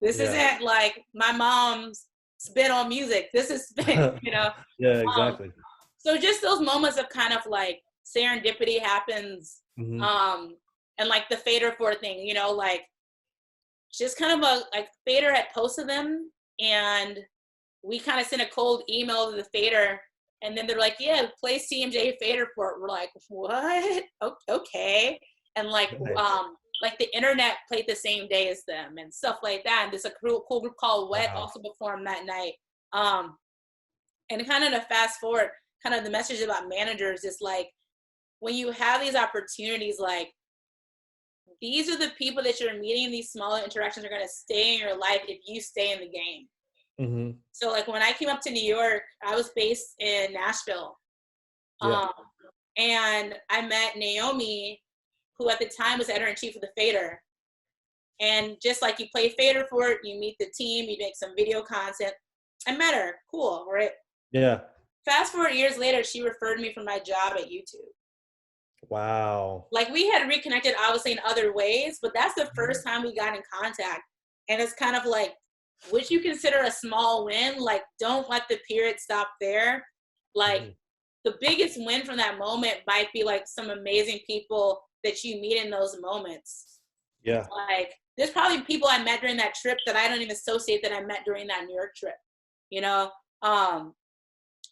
This Yeah. isn't like my mom's spin on music. This is Spin, you know? Yeah, Um, exactly. so just those moments of kind of like serendipity happens. Hmm. Um, and like the Fader 4 thing, you know, like just kind of a like Fader had posted them, and we kind of sent a cold email to the Fader, and then they're like, yeah, play CMJ Fader for it. We're like, what? Okay. And Nice. like the internet played the same day as them and stuff like that. And there's a cool group called Wet Wow. also performed that night. And kind of to fast forward, kind of the message about managers is like, when you have these opportunities, like these are the people that you're meeting, these smaller interactions are going to stay in your life if you stay in the game. Hmm. So like when I came up to New York, I was based in Nashville. Yeah. Um, and I met Naomi, who at the time was editor-in-chief of the Fader. And just like you play Fader for it, you meet the team, you make some video content. I met her, cool, right? Yeah. Fast forward years later, she referred me for my job at YouTube. Wow. Like we had reconnected obviously in other ways, but that's the Mhm. first time we got in contact. And it's kind of like, would you consider a small win? Like, don't let the period stop there. Like, Mhm. the biggest win from that moment might be like some amazing people that you meet in those moments. Yeah. Like, there's probably people I met during that trip that I don't even associate that I met during that New York trip, you know?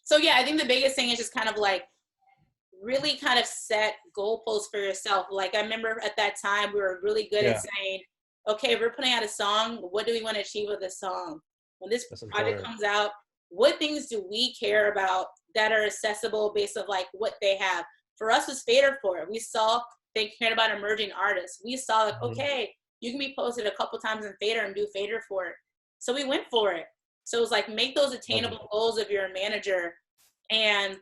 So yeah, I think the biggest thing is just kind of like really kind of set goalposts for yourself. Like I remember at that time we were really good at Yeah. saying, okay, we're putting out a song. What do we want to achieve with this song? When this That's project important. comes out, what things do we care about that are accessible based of like what they have? For us was Fader for it. We saw they cared about emerging artists. We saw like, Mhm. okay, you can be posted a couple times in Fader and do Fader for it. So we went for it. So it was like make those Love it. attainable goals of your manager, and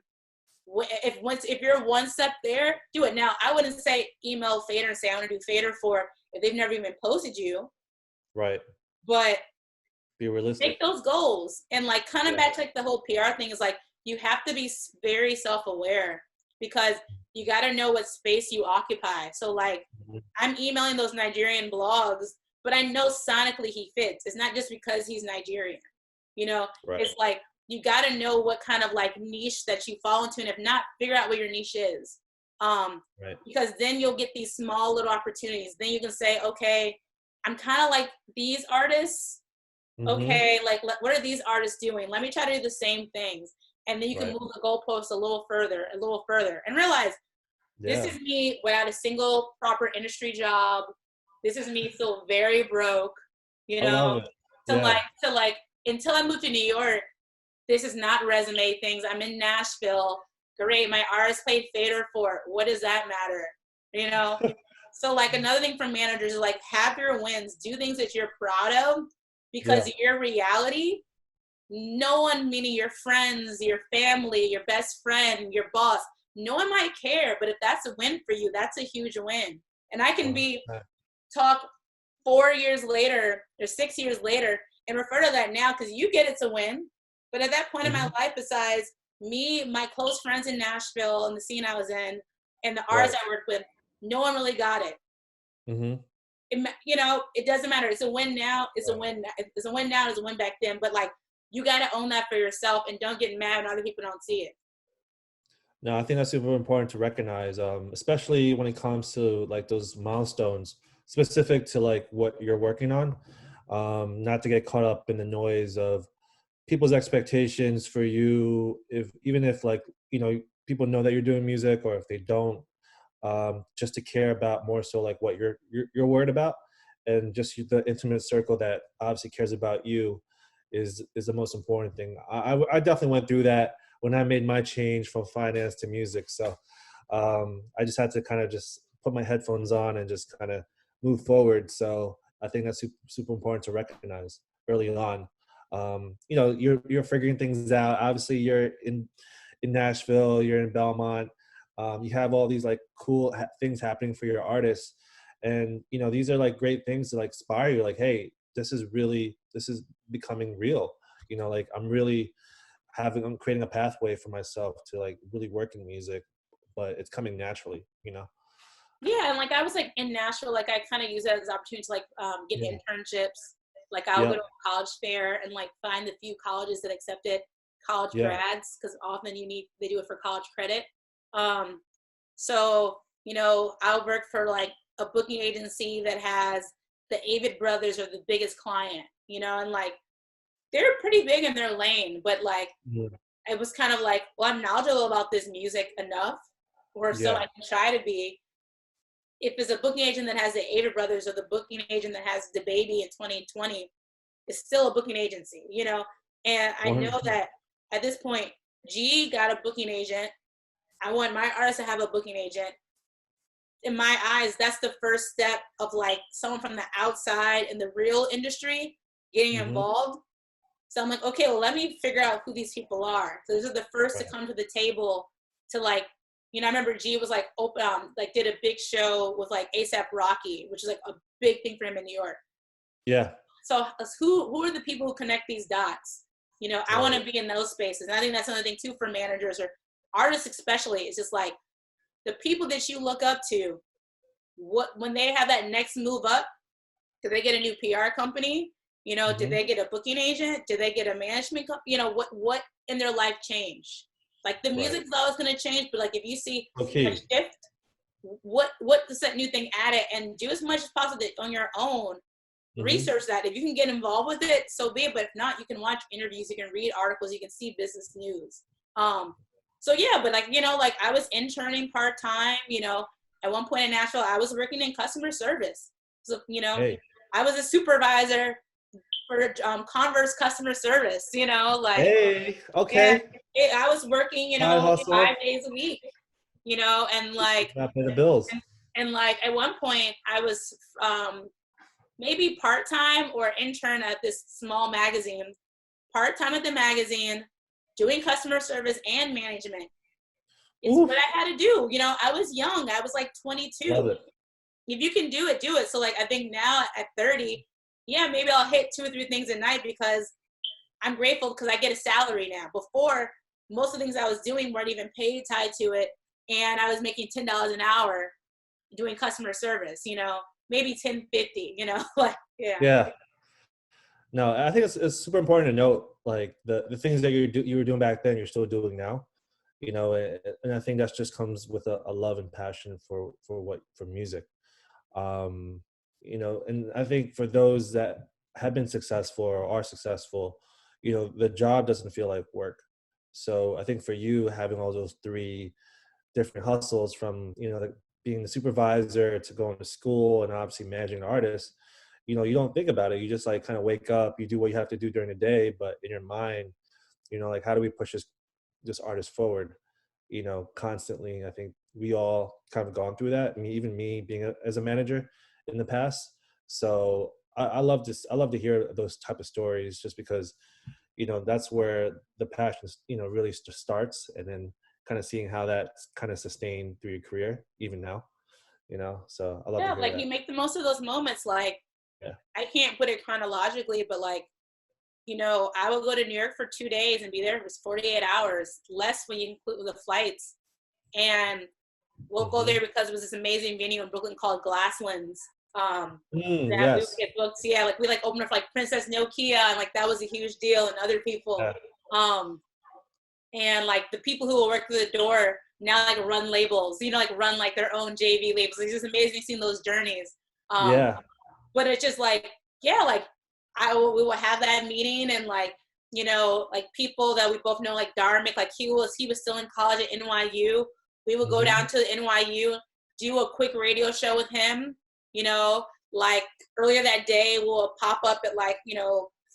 if you're one step there, do it. Now I wouldn't say email Fader and say I want to do Fader for if they've never even posted you, Right. but Be realistic. make those goals. And like kind of Yeah. back to like the whole PR thing is like you have to be very self-aware because you got to know what space you occupy. So like Mhm. I'm emailing those Nigerian blogs, but I know sonically he fits. It's not just because he's Nigerian, you know. Right. It's like you got to know what kind of like niche that you fall into, and if not, figure out what your niche is. Right. Because then you'll get these small little opportunities. Then you can say, okay, I'm kind of like these artists. Hmm. Okay, like what are these artists doing? Let me try to do the same things, and then you can Right. move the goalposts a little further, and realize this Yeah. is me without a single proper industry job. This is me still very broke, you I love know. it. To Yeah. like until I moved to New York, this is not resume things. I'm in Nashville. Great, my artist played Fader for it. What does that matter? You know? So like another thing for managers is like have your wins, do things that you're proud of Yeah. because your reality, no one, meaning your friends, your family, your best friend, your boss, no one might care. But if that's a win for you, that's a huge win. And I can be 100%. talk 4 years later or 6 years later and refer to that now because you get it's a win. But at that point in my Mhm. life, besides my close friends in Nashville and the scene I was in, and the Right. artists I worked with, no one really got it. Mm-hmm. You know, it doesn't matter. It's a win now. It's a Right. win. It's a win now. It's a win back then. But like, you got to own that for yourself, and don't get mad when other people don't see it. No, I think that's super important to recognize, especially when it comes to like those milestones specific to like what you're working on. Not to get caught up in the noise of people's expectations for you. If even if like people know that you're doing music, or if they don't, just to care about more so like what you're worried about, and just the intimate circle that obviously cares about you is the most important thing. I definitely went through that when I made my change from finance to music. So I just had to kind of just put my headphones on and just kind of move forward. So I think that's super important to recognize early on. You're figuring things out. Obviously, you're in Nashville, you're in Belmont. You have all these like cool things happening for your artists, and these are like great things to like inspire you. Like, hey, this is becoming real. Like I'm creating a pathway for myself to like really work in music, but it's coming naturally. Yeah, and like I was like in Nashville, like I kind of use that as an opportunity to like get Yeah. internships. Like I'll go to Yep. a college fair and like find the few colleges that accepted college Yeah. grads because often they do it for college credit. Um, so I'll work for like a booking agency that has the Avid brothers are the biggest client, and like they're pretty big in their lane, but like Yeah. it was kind of like, well, I'm knowledgeable about this music enough, or so Yeah. I can try to be. If it's a booking agent that has the Avid brothers or the booking agent that has the baby in 2020, it's still a booking agency, And I know 100%. that at this point, G got a booking agent. I want my artist to have a booking agent. In my eyes, that's the first step of like someone from the outside in the real industry getting Mm-hmm. involved. So I'm like, okay, well, let me figure out who these people are. So these are the first to Right. come to the table to like, I remember G was like open, like did a big show with like ASAP Rocky, which is like a big thing for him in New York. Yeah. So who are the people who connect these dots? I want to Right. be in those spaces. And I think that's another thing too for managers or artists especially. It's just like the people that you look up to, when they have that next move up, did they get a new PR company? Did Mm-hmm. they get a booking agent? Did they get a management company? What in their life changed? Like the Right. music is always going to change, but like if you see a Okay. shift, what does that new thing add it, and do as much as possible on your own. Mm-hmm. Research that. If you can get involved with it, so be it. But if not, you can watch interviews, you can read articles, you can see business news. So yeah, but like like I was interning part time. At one point in Nashville, I was working in customer service. So Hey. I was a supervisor for Converse customer service. Like Hey. yeah, Okay. I was working Side 5 hustle. days a week. And like Not pay the bills. and like at one point I was maybe part-time or intern at this small magazine, part-time at the magazine, doing customer service and management. It's what Oof. I had to do. I was young. I was like Love 22. it. If you can do it, do it. So like I think now at 30, yeah, maybe I'll hit 2 or 3 things a night because I'm grateful because I get a salary now. Before, most of the things I was doing weren't even paid tied to it. And I was making $10 an hour doing customer service, maybe 10.50, like, yeah. Yeah. No, I think it's super important to note like the things that you were doing back then, you're still doing now. And I think that just comes with a love and passion for music. And I think for those that have been successful or are successful, the job doesn't feel like work. So I think for you having all those three different hustles from being the supervisor to going to school and obviously managing artists, you don't think about it. You just like kind of wake up, you do what you have to do during the day, but in your mind, like how do we push this artist forward, constantly. I think we all kind of gone through that. I mean, even me being as a manager in the past. So I love to hear those type of stories just because that's where the passion really starts, and then kind of seeing how that's kind of sustained through your career even now. So I love to Yeah, hear like that. you make the most of those moments. Like Yeah. I can't put it chronologically, but like I would go to New York for 2 days and be there for 48 hours, less when you include the flights. And we'll go there because it was this amazing venue in Brooklyn called Glasslands. That we would Yes. get booked. So yeah, like we like opened up like Princess Nokia, and like that was a huge deal, and other people. Yeah. And like the people who will work through the door now like run labels, like run like their own JV labels. It's just amazing seeing those journeys. Um, Yeah. but it's just like, yeah, like we will have that meeting, and like, like people that we both know, like Dharmic, like he was still in college at NYU. We would go down to NYU, do a quick radio show with him, like earlier that day we'll pop up at like,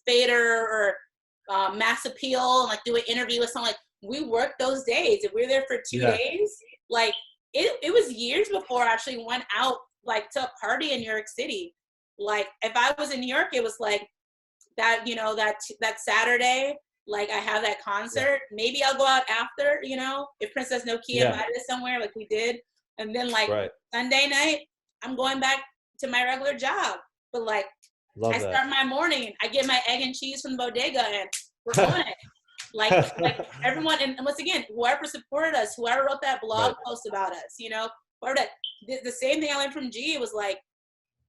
Fader or Mass Appeal and like do an interview with someone. Like we worked those days. If we were there for 2 days, like it was years before I actually went out like to a party in New York City. Like if I was in New York, it was like that, that Saturday, like I have that concert. Maybe I'll go out after, if Princess Nokia invited us somewhere like we did. And then like Sunday night, I'm going back to my regular job. But like I start my morning, I get my egg and cheese from the bodega, and we're on it. Like everyone, and once again, whoever supported us, whoever wrote that blog post about us, whoever that, the same thing I learned from G was like,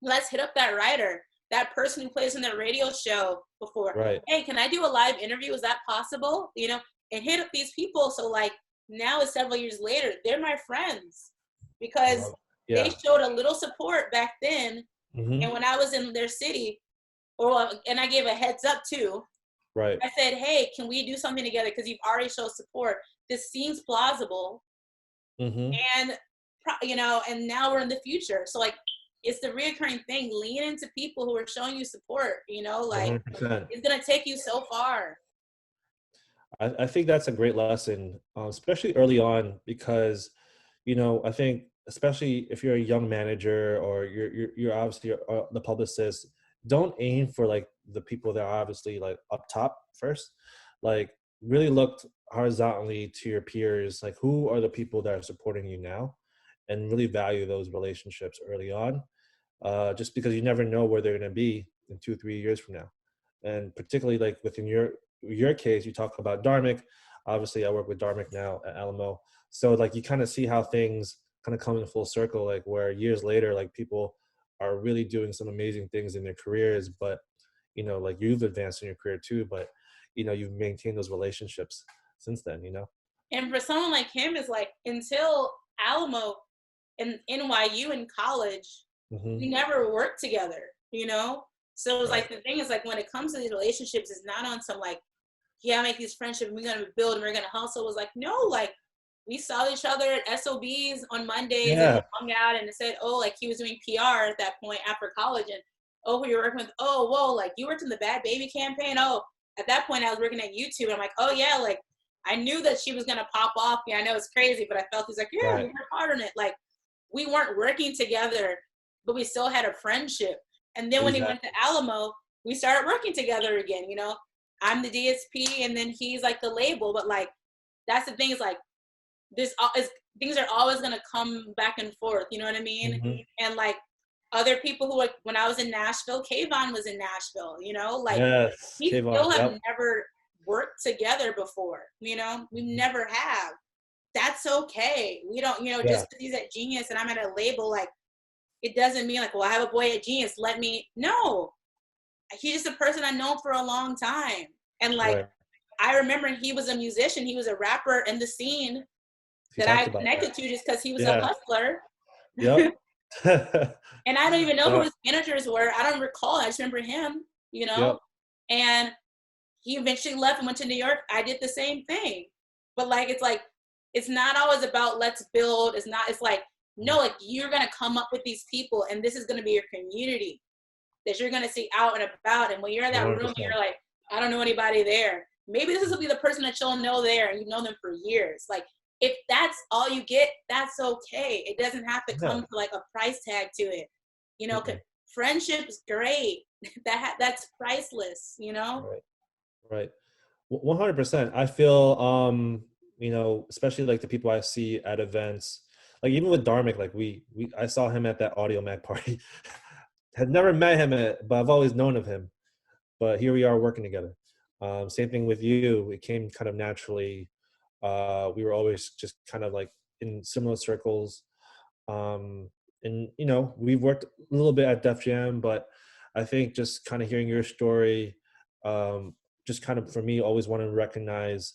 let's hit up that writer, that person who plays in the radio show before. Hey, can I do a live interview? Is that possible? And hit up these people. So like now it's several years later, they're my friends because they showed a little support back then. And when I was in their city, and I gave a heads up too. I said, hey, can we do something together? Because you've already showed support. This seems plausible. And, and now we're in the future. So like, it's the reoccurring thing. Lean into people who are showing you support, like 100%. It's going to take you so far. I think that's a great lesson, especially early on, because, I think especially if you're a young manager or you're obviously the publicist, don't aim for like the people that are obviously like up top first. Like really look horizontally to your peers, like who are the people that are supporting you now, and really value those relationships early on, just because you never know where they're going to be in 2-3 years from now. And particularly like within your case, you talk about Dharmic. Obviously I work with Dharmic now at Alamo. So like you kind of see how things kind of come in full circle, like where years later, like people are really doing some amazing things in their careers, but like you've advanced in your career too, but you've maintained those relationships since then. And for someone like him, is like until Alamo and NYU in college, we never worked together, so it's like the thing is like when it comes to these relationships, it's not on some like, yeah, make these friendships, we're gonna build and we're gonna hustle. It was like, no, like we saw each other at SOBs on Mondays and hung out, and it said, oh, like he was doing PR at that point after college, and oh, who you're working with? Oh, whoa, like you worked in the Bad Baby campaign. Oh, at that point I was working at YouTube, and I'm like, oh yeah, like I knew that she was gonna pop off. Yeah, I know it's crazy, but I felt he's like, yeah, we worked hard on it. Like we weren't working together, but we still had a friendship. And then when he went to Alamo, we started working together again. I'm the DSP, and then he's like the label. But like that's the thing, is like things are always gonna come back and forth. You know what I mean? And like other people who, like when I was in Nashville, Kayvon was in Nashville. Like we still have never worked together before. We never have. That's okay. We don't, just because he's at Genius and I'm at a label, like it doesn't mean like, well, I have a boy at Genius, no. He's just a person I've known for a long time. And like, I remember he was a musician, he was a rapper in the scene that I connected to just because he was a hustler. And I don't even know who his managers were. I don't recall. I just remember him, and he eventually left and went to New York. I did the same thing. But like, it's not always about let's build. It's like, no, like you're going to come up with these people, and this is going to be your community that you're going to see out and about. And when you're in that 100%. Room, you're like, I don't know anybody there. Maybe this will be the person that you'll know there, and you've known them for years. Like, if that's all you get, that's okay. It doesn't have to come to like a price tag to it. Friendship is great. That's priceless, Right. 100%. I feel, especially like the people I see at events, like even with Dharmic, like I saw him at that Audio Mag party. Had never met him, but I've always known of him. but here we are working together. Same thing with you. It came kind of naturally. We were always just kind of like in similar circles. And you know, we've worked a little bit at Def Jam, but I think just kind of hearing your story, just kind of for me, always want to recognize,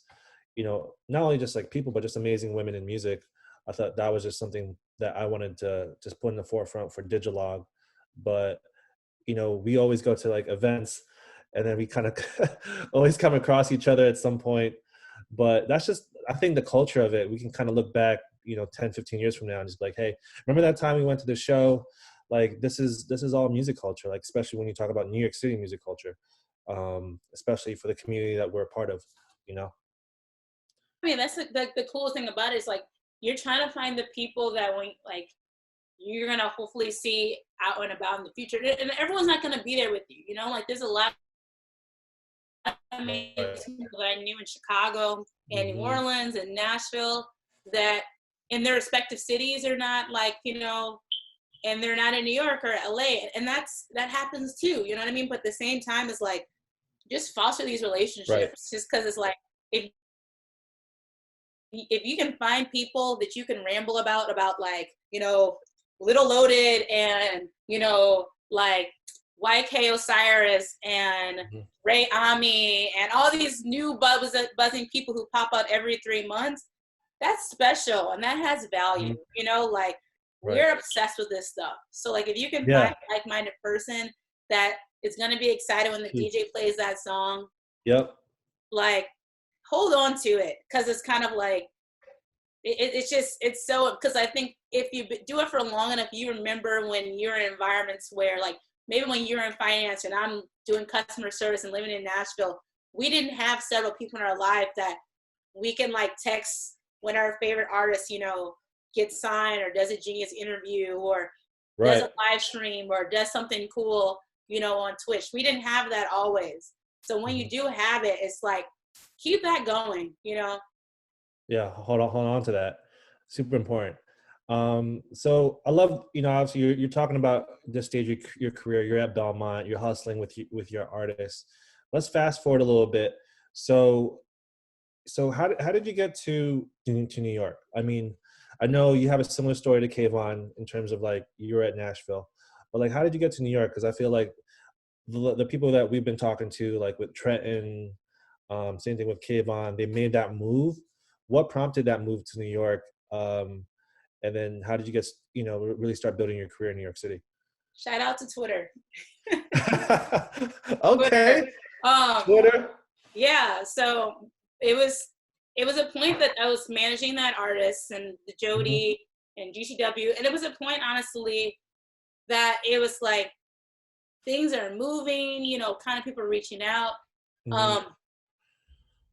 you know, not only just like people, but just amazing women in music. I thought that was just something that I wanted to just put in the forefront for Digilogue. But you know, we always go to like events, and then we kind of always come across each other at some point. But that's just, I think, the culture of it. We can kind of look back, you know, 10, 15 years from now and just be like, hey, remember that time we went to the show? Like this is all music culture, like especially when you talk about New York City music culture, especially for the community that we're a part of, you know. I mean, that's the coolest thing about it is like you're trying to find the people that when like you're gonna hopefully see out and about in the future, and everyone's not gonna be there with you. You know, like there's a lot of Right. amazing people that I knew in Chicago and New Hmm. Orleans and Nashville that in their respective cities are not like, you know, and they're not in New York or LA, and that happens too. You know what I mean? But at the same time, it's like just foster these Right. relationships, just because it's like if if you can find people that you can ramble about like, you know, Little Loaded and, you know, like YK Osiris and Hmm. Ray Ami and all these new buzzing people who pop out every 3 months, that's special and that has value. Hmm. You know, like Right. we're obsessed with this stuff. So like if you can find Yeah. a like-minded person that is gonna be excited when the Key. DJ plays that song, Yep. like hold on to it because it's kind of like it's just it's so because I think if you do it for long enough, you remember when you're in environments where like maybe when you're in finance and I'm doing customer service and living in Nashville, we didn't have several people in our life that we can like text when our favorite artist, you know, gets signed or does a Genius interview or does a Right. live stream or does something cool, you know, on Twitch. We didn't have that always. So when you Hmm. do have it, it's like keep that going, you know. Yeah, hold on to that. Super important. So I love, you know, obviously you're talking about this stage of your career. You're at Belmont. You're hustling with your artists. Let's fast forward a little bit. So how did you get to New York? I mean, I know you have a similar story to Kayvon in terms of like you were at Nashville, but like how did you get to New York? Because I feel like the people that we've been talking to, like with Trenton, same thing with Kayvon, they made that move. What prompted that move to New York? Um, and then how did you get, you know, really start building your career in New York City? Shout out to Twitter. Twitter. Okay, Um, Twitter. yeah, so it was it was a point that I was managing that artist and the Hmm. Jody and GCW, and it was a point honestly that it was like things are moving, you know, kind of people reaching out. Hmm. Um,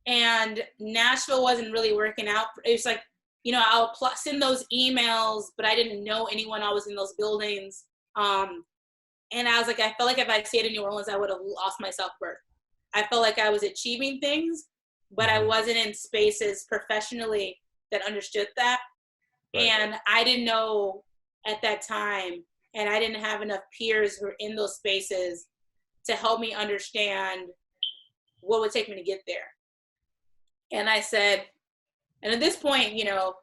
and Nashville wasn't really working out. It was like, you know, I'll send those emails, but I didn't know anyone. I was in those buildings. Um, and I was like, I felt like if I stayed in New Orleans, I would have lost my self worth. I felt like I was achieving things, but I Hmm. wasn't in spaces professionally that understood that. Right. And I didn't know at that time, and I didn't have enough peers who were in those spaces to help me understand what would take me to get there. And I said, and at this point, you know,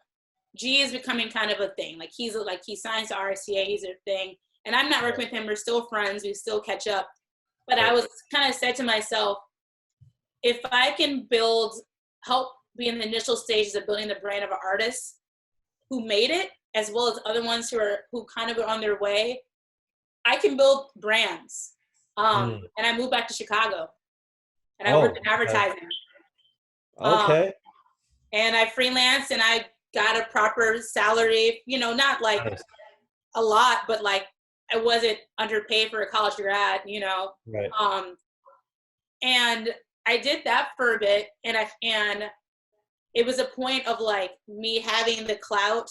G is becoming kind of a thing. Like he signs to RCA, he's a thing. And I'm not working Right. with him. We're still friends. We still catch up. But I Right. was kind of said to myself, if I can help be in the initial stages of building the brand of an artist who made it, as well as other ones who kind of are on their way, I can build brands. Mm. And I moved back to Chicago, and I worked Oh, in okay. advertising. Um, Okay. and I freelanced, and I got a proper salary. You know, not like Nice. a lot, but like I wasn't underpaid for a college grad. You know, Right. um, and I did that for a bit, and it was a point of like me having the clout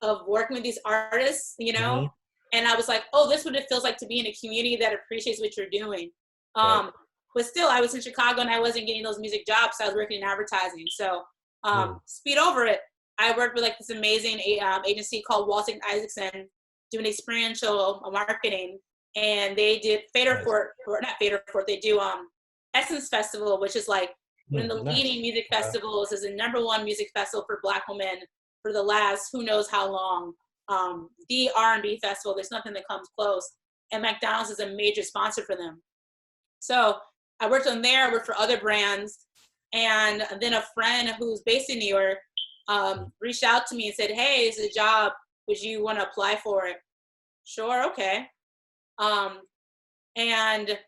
of working with these artists, you know, Hmm. and I was like, oh, this is what it feels like to be in a community that appreciates what you're doing. Right. But still, I was in Chicago and I wasn't getting those music jobs. So I was working in advertising. So Mm. speed over it. I worked with like this amazing agency called Walton Isaacson doing experiential marketing. and they did Fader Nice. Fort, or not Fader Fort, they do Essence Festival, which is like one of the Nice. leading music Okay. festivals, is the #1 music festival for Black women for the last who knows how long. The R&B festival, there's nothing that comes close, and McDonald's is a major sponsor for them. So I worked on there, I worked for other brands, and then a friend who's based in New York reached out to me and said, hey, it's a job, would you want to apply for it? Sure, okay. And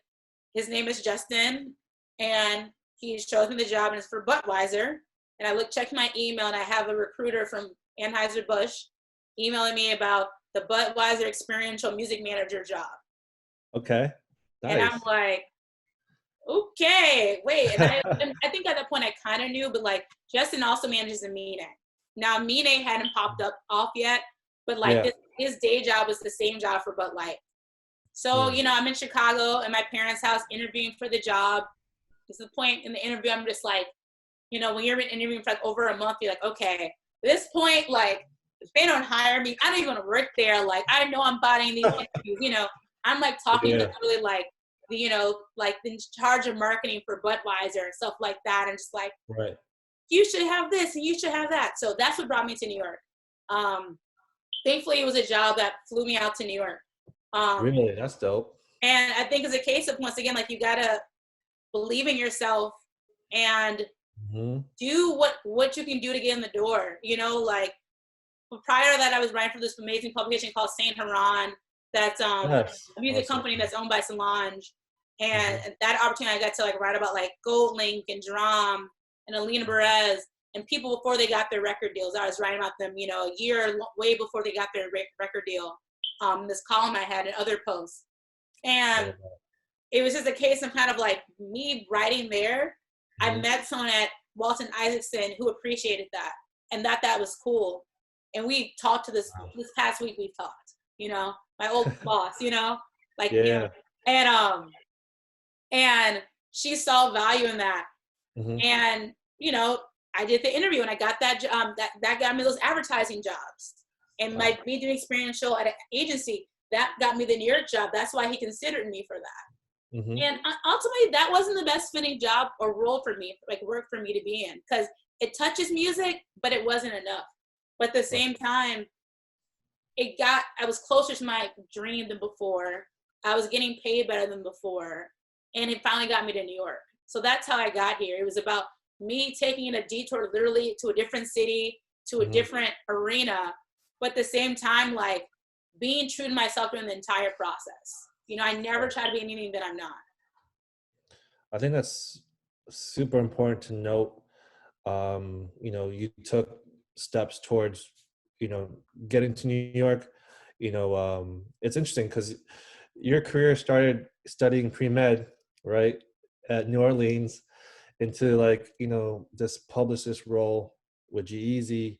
his name is Justin, and he shows me the job, and it's for Budweiser. And I checked my email, and I have a recruiter from Anheuser-Busch emailing me about the Budweiser Experiential Music Manager job. Okay. Nice. And I'm like, okay, wait. And I think at that point I kind of knew, but like Justin also manages a Mine. Now Mine hadn't popped up off yet, but like his day job was the same job for Bud Light. So, you know, I'm in Chicago at my parents' house interviewing for the job. It's the point in the interview, I'm just like, you know, when you're interviewing for like over a month, you're like, okay, at this point, like, if they don't hire me, I don't even want to work there. Like, I know I'm buying these interviews, you know, I'm like talking literally like, you know, like in charge of marketing for Budweiser and stuff like that. And just like, you should have this and you should have that. So that's what brought me to New York. Thankfully, it was a job that flew me out to New York. Really? That's dope. And I think it's a case of, once again, like, you got to believe in yourself and do what you can do to get in the door. You know, like, prior to that, I was writing for this amazing publication called Saint Haran. That's a music company that's owned by Solange. And that opportunity, I got to like write about like Gold Link and Drum and Alina Perez and people before they got their record deals. I was writing about them, you know, a year way before they got their record deal. This column I had and other posts. And it was just a case of kind of like me writing there. I met someone at Walton Isaacson who appreciated that and that was cool. And we talked to this past week, we've talked, you know, my old boss, you know, like, you know, and she saw value in that. And, you know, I did the interview and I got that job, that got me those advertising jobs. And me doing experiential at an agency, that got me the New York job. That's why he considered me for that. And ultimately, that wasn't the best fitting job or role for me, like work for me to be in, because it touches music, but it wasn't enough. But at the same time, I was closer to my dream than before. I was getting paid better than before. And it finally got me to New York. So that's how I got here. It was about me taking a detour literally to a different city, to a different arena, but at the same time, like, being true to myself during the entire process. You know, I never try to be anything that I'm not. I think that's super important to note. You know, you took steps towards, you know, getting to New York. You know, it's interesting because your career started studying pre-med, right, at New Orleans, into like, you know, this publicist role with G-Eazy,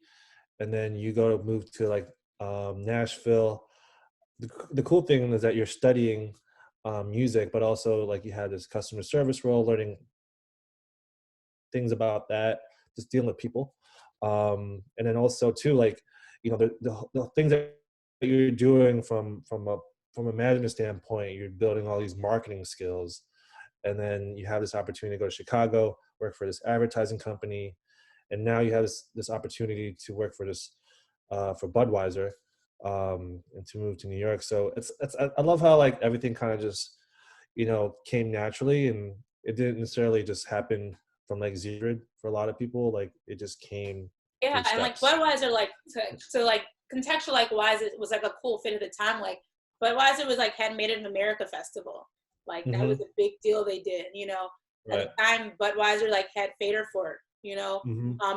and then you go to move to like Nashville. The cool thing is that you're studying music, but also like you had this customer service role, learning things about that, just dealing with people, and then also too, like, you know, the things that you're doing from a management standpoint, you're building all these marketing skills, and then you have this opportunity to go to Chicago, work for this advertising company, and now you have this opportunity to work for this for Budweiser, and to move to New York. So I love how like everything kind of just, you know, came naturally, and it didn't necessarily just happen from like zero for a lot of people. Like it just came. Yeah, and like Budweiser, like to like contextualize why it was like a cool fit at the time. Like Budweiser was like had Made in America festival, like that was a big deal they did. You know, at the time Budweiser like had Fader Fort, you know,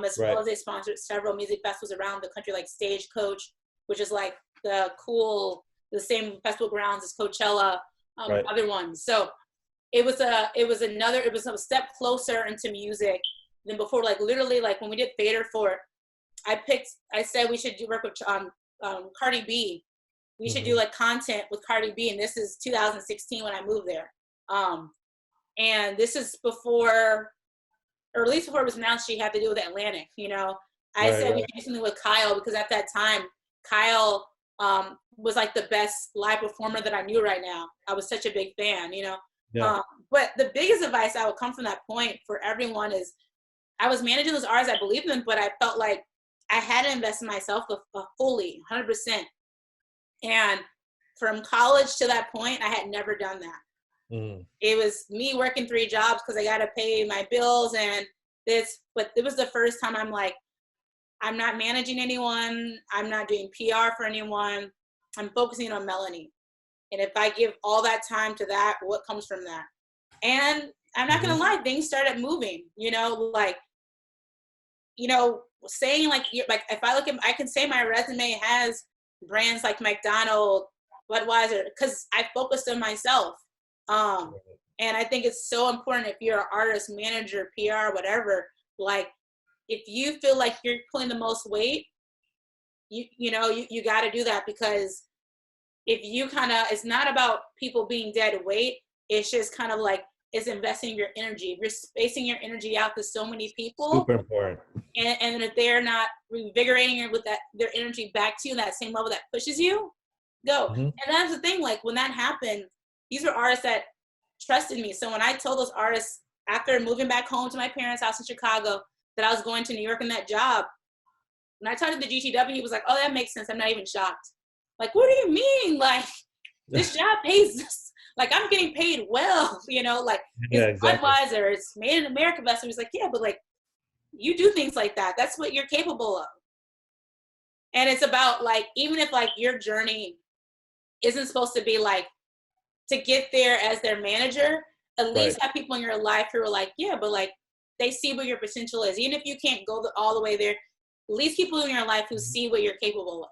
as well as they sponsored several music festivals around the country, like Stagecoach, which is like the same festival grounds as Coachella, other ones. So it was a step closer into music than before. Like literally, like when we did Fader Fort, I said we should work with Cardi B. We should do like content with Cardi B, and this is 2016 when I moved there. And this is before, or at least before it was announced she had to do with Atlantic, you know. I said we should do something with Kyle, because at that time, Kyle was like the best live performer that I knew right now. I was such a big fan, you know. Yeah. But the biggest advice I would come from that point for everyone is I was managing those artists, I believed in them, but I felt like I had to invest in myself fully, 100%. And from college to that point, I had never done that. It was me working 3 jobs because I got to pay my bills and this, but it was the first time I'm like, I'm not managing anyone. I'm not doing PR for anyone. I'm focusing on Melanie. And if I give all that time to that, what comes from that? And I'm not going to lie, things started moving, you know, like, you know, saying like if I look at, I can say my resume has brands like McDonald's, Budweiser, because I focused on myself. And I think it's so important if you're an artist, manager, PR, whatever, like if you feel like you're pulling the most weight, you know, you got to do that, because if you kind of, it's not about people being dead weight. It's just kind of like, it's investing your energy. If you're spacing your energy out to so many people, super important. And if they're not revigorating it with that, their energy back to you in that same level that pushes you, go. And that's the thing, like when that happened, these were artists that trusted me. So when I told those artists after moving back home to my parents' house in Chicago that I was going to New York in that job, when I talked to the GTW, he was like, oh, that makes sense. I'm not even shocked. Like, what do you mean? Like, this job pays this. Like, I'm getting paid well, you know, like, it's Budweiser, it's Made in America Festival. He's like, yeah, but like, you do things like that. That's what you're capable of. And it's about like, even if like your journey isn't supposed to be like to get there as their manager, at least have people in your life who are like, yeah, but like they see what your potential is. Even if you can't go all the way there, at least people in your life who see what you're capable of.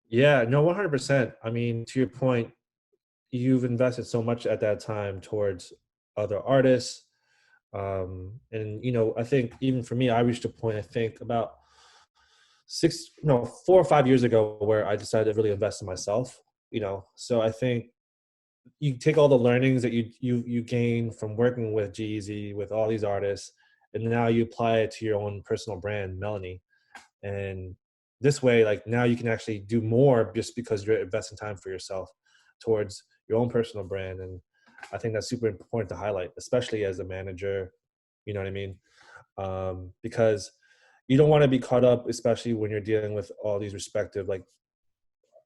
Yeah, no, 100%. I mean, to your point, you've invested so much at that time towards other artists. And, you know, I think even for me, I reached a point, I think about 4 or 5 years ago where I decided to really invest in myself, you know. So I think you take all the learnings that you gain from working with G-Eazy, with all these artists, and now you apply it to your own personal brand, Melanie. And this way, like now you can actually do more just because you're investing time for yourself towards your own personal brand. And I think that's super important to highlight, especially as a manager, you know what I mean? Because you don't want to be caught up, especially when you're dealing with all these respective, like,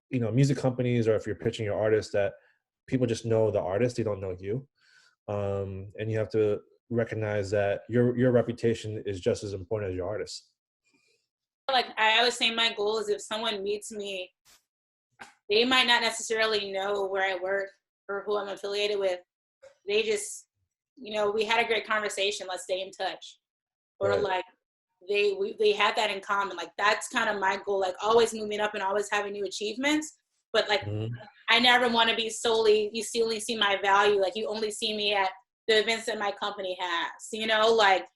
you know, music companies, or if you're pitching your artist, that people just know the artist, they don't know you. And you have to recognize that your reputation is just as important as your artist. Like I always say, my goal is if someone meets me, they might not necessarily know where I work or who I'm affiliated with. They just, you know, we had a great conversation, let's stay in touch. Or like they had that in common. Like that's kind of my goal, like always moving up and always having new achievements. But like I never want to be solely, you only see my value, like you only see me at the events that my company has, you know, like,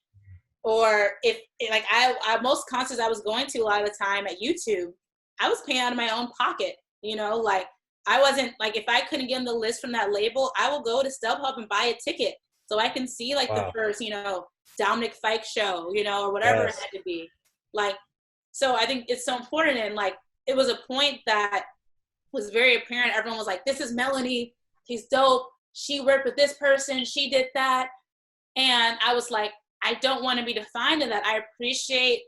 or if like I most concerts I was going to a lot of the time at YouTube, I was paying out of my own pocket, you know, like I wasn't like, if I couldn't get on the list from that label, I will go to StubHub and buy a ticket so I can see like the first, you know, Dominic Fike show, you know, or whatever it had to be. Like, so I think it's so important. And like, it was a point that was very apparent. Everyone was like, this is Melanie. She's dope. She worked with this person. She did that. And I was like, I don't want to be defined in that. I appreciate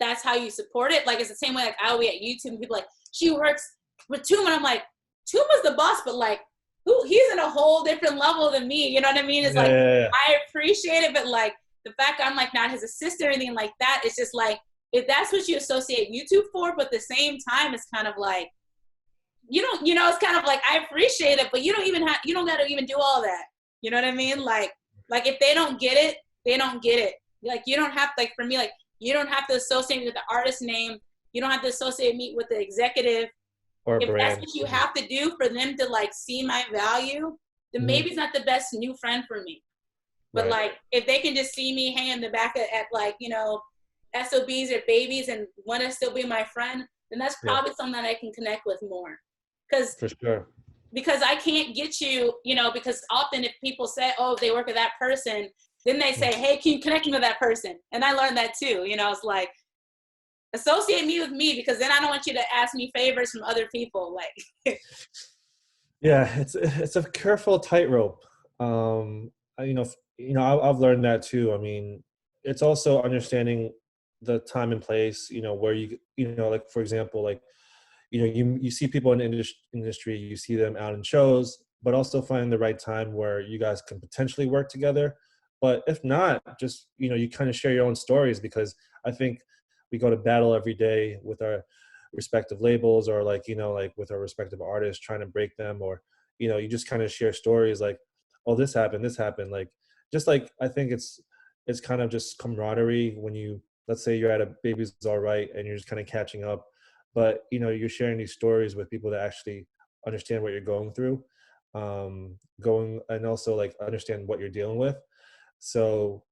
that's how you support it. Like, it's the same way, like I'll be at YouTube and people like, she works with Toom. And I'm like, Toom was the boss, but like, he's in a whole different level than me. You know what I mean? It's I appreciate it, but like the fact I'm like not his assistant or anything like that, it's just like, if that's what you associate YouTube for, but at the same time, it's kind of like, you don't, you know, it's kind of like, I appreciate it, but you don't got to even do all that. You know what I mean? Like if they don't get it, they don't get it. Like, you don't have to, like, for me, like, you don't have to associate me with the artist name. You don't have to associate me with the executive. Or if brand. That's what you have to do for them to, like, see my value, then maybe it's not the best new friend for me. But, like, if they can just see me hanging in the back at like, you know, SOBs or babies and want to still be my friend, then that's probably something that I can connect with more. For sure. Because I can't get you, you know, because often if people say, oh, they work with that person, then they say, hey, can you connect me with that person? And I learned that too. You know, it's like, associate me with me, because then I don't want you to ask me favors from other people. Like, Yeah, it's a careful tightrope. I've learned that too. I mean, it's also understanding the time and place. Where like for example, like you see people in the industry, you see them out in shows, but also finding the right time where you guys can potentially work together. But if not, just you kind of share your own stories, because I think we go to battle every day with our respective labels, or like with our respective artists, trying to break them, or you just kind of share stories like, oh, this happened, like, just like, I think it's kind of just camaraderie when let's say you're at a Baby's All Right and you're just kind of catching up, but you're sharing these stories with people that actually understand what you're going through, going and also like understand what you're dealing with. So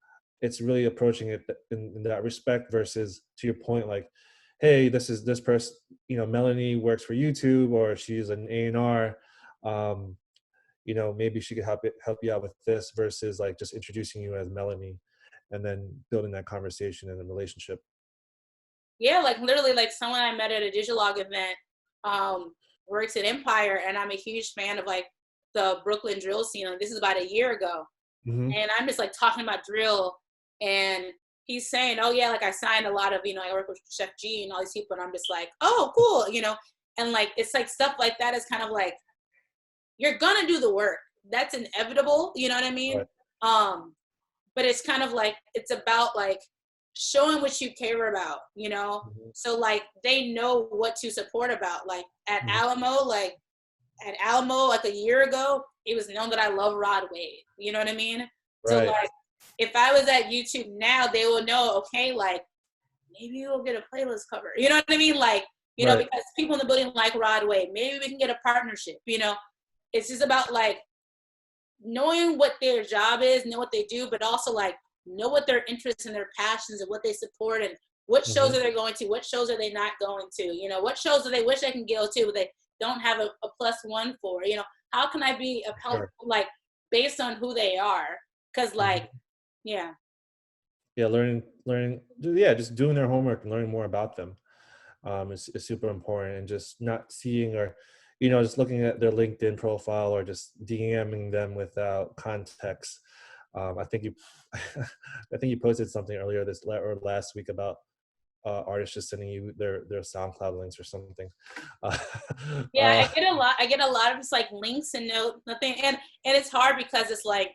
it's really approaching it in that respect, versus, to your point, like, hey, this person, Melanie works for YouTube, or she's an A&R, um, maybe she could help you out with this, versus like just introducing you as Melanie and then building that conversation and a relationship. yeah, like literally, like someone I met at a Digilogue event, um, works at Empire, and I'm a huge fan of like the Brooklyn drill scene. Like, this is about a year ago, Hmm. and I'm just like talking about drill, and he's saying, "Oh yeah, like I signed a lot of, I work with Chef G and all these people," and I'm just like, "Oh, cool," and like it's like stuff like that is kind of like, you're gonna do the work. That's inevitable. You know what I mean? Right. Um, but it's kind of like, it's about like showing what you care about. Hmm. So like they know what to support about. Like Hmm. at Alamo, like a year ago, it was known that I love Rod Wave. You know what I mean? So Right. like if I was at YouTube now, they will know, okay, like maybe we'll get a playlist cover. You know what I mean? Like, Right. because people in the building like Rod Wave, maybe we can get a partnership. It's just about like knowing what their job is, know what they do, but also like know what their interests and their passions and what they support, and what shows Hmm. are they going to, what shows are they not going to, what shows do they wish they can go to, but they don't have a +1 for, how can I be of help, Sure. like based on who they are, because like, Hmm. yeah. Yeah, yeah, just doing their homework and learning more about them, is super important, and just not seeing, or just looking at their LinkedIn profile, or just DMing them without context. I think you I think you posted something earlier or last week about artists just sending you their SoundCloud links or something. uh, Yeah, I get a lot of just like links and no nothing, and it's hard because it's like,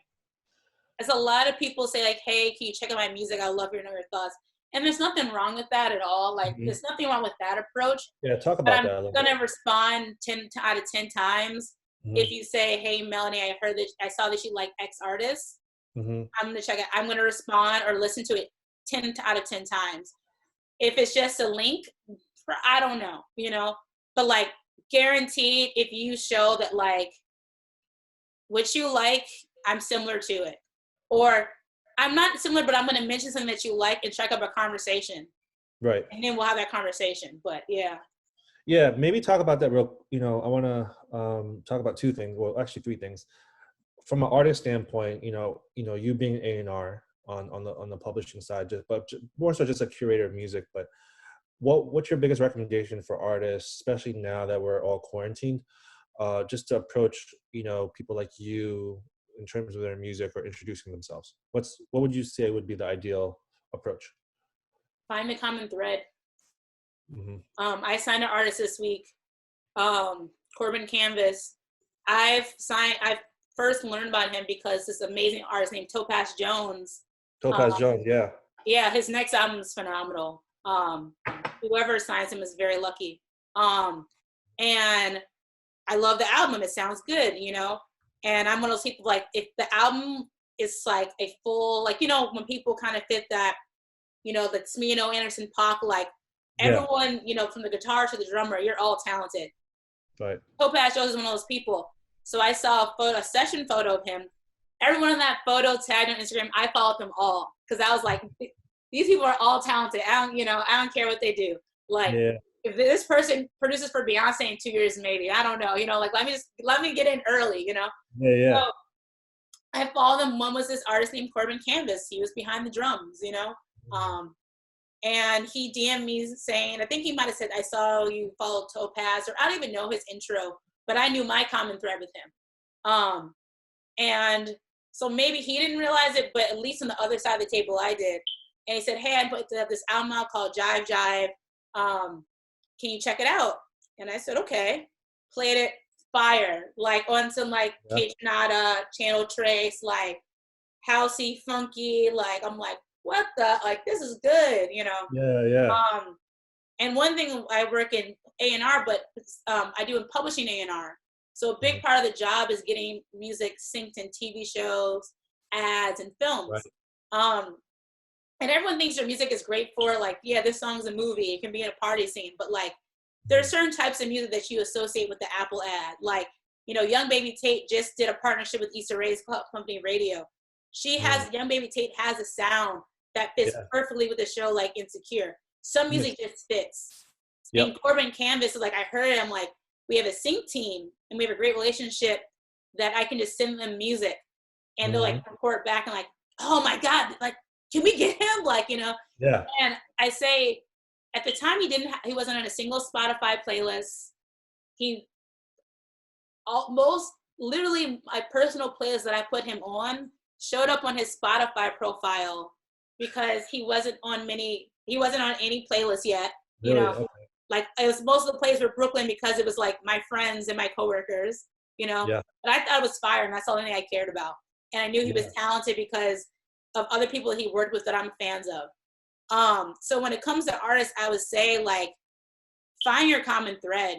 as a lot of people say, like, hey, can you check out my music, I love your know your thoughts, and there's nothing wrong with that at all. Like, Mhm. there's nothing wrong with that approach, Yeah, talk but about I'm that a little bit. gonna respond 10 out of 10 times if Hmm. you say, hey, Melanie, I saw that you like X artist, Hmm. I'm gonna check it, I'm gonna respond or listen to it 10 out of 10 times. If it's just a link, I don't know, but like, guaranteed, if you show that like what you like, I'm similar to it. Or I'm not similar, but I'm going to mention something that you like and strike up a conversation. Right. And then we'll have that conversation. But yeah. Yeah, maybe talk about that real. I want to talk about two things. Well, actually, three things. From an artist standpoint, you being A&R on the publishing side, more so just a curator of music. But what's your biggest recommendation for artists, especially now that we're all quarantined, just to approach people like you in terms of their music or introducing themselves? What would you say would be the ideal approach? Find the common thread. Hmm. I signed an artist this week, Corbin Canvas. I first learned about him because this amazing artist named Topaz Jones. Topaz Um, Jones, yeah. yeah, his next album is phenomenal. Whoever signs him is very lucky. And I love the album. It sounds good. And I'm one of those people, like, if the album is like a full, like, when people kind of fit that, the Smino, Anderson, Paak, like Yeah. everyone, from the guitar to the drummer, you're all talented. Right. Topaz Jones is one of those people. So I saw a session photo of him. Everyone in that photo tagged on Instagram. I followed them all because I was like, these people are all talented. I don't care what they do. Like, Yeah. if this person produces for Beyonce in 2 years, maybe, I don't know. Like, let me get in early. Yeah. Yeah. So I followed them. One was this artist named Corbin Canvas. He was behind the drums. Um, And he DM'd me saying, I think he might have said, I saw you follow Topaz, or I don't even know his intro, but I knew my common thread with him. And so maybe he didn't realize it, but at least on the other side of the table, I did. And he said, hey, I put this album out called Jive Jive. Can you check it out? And I said, okay. Played it, fire. Like on some like Nada, Channel Trace, like housey, funky. Like I'm like, what the? Like this is good, you know? Yeah. And one thing, I work in A&R, but I do in publishing A&R. So a big part of the job is getting music synced in TV shows, ads, and films. Right. And everyone thinks their music is great for, like, yeah, this song's a movie. It can be in a party scene. But, like, there are certain types of music that you associate with the Apple ad. Like, you know, Young Baby Tate just did a partnership with Issa Rae's company Radio. Young Baby Tate has a sound that fits perfectly with a show like Insecure. Some music just fits. And Corbin Canvas is like, I heard it, I'm like, we have a sync team and we have a great relationship that I can just send them music and they'll like report back and like, oh my God, like, can we get him? Like, you know? Yeah. And I say, at the time he wasn't on a single Spotify playlist. Literally my personal playlist that I put him on showed up on his Spotify profile because he wasn't on any playlist yet, you know? Okay. Like it was, most of the plays were Brooklyn because it was like my friends and my coworkers, you know? Yeah. But I thought it was fire and that's the only thing I cared about. And I knew he was talented because of other people he worked with that I'm fans of. So when it comes to artists, I would say like, find your common thread,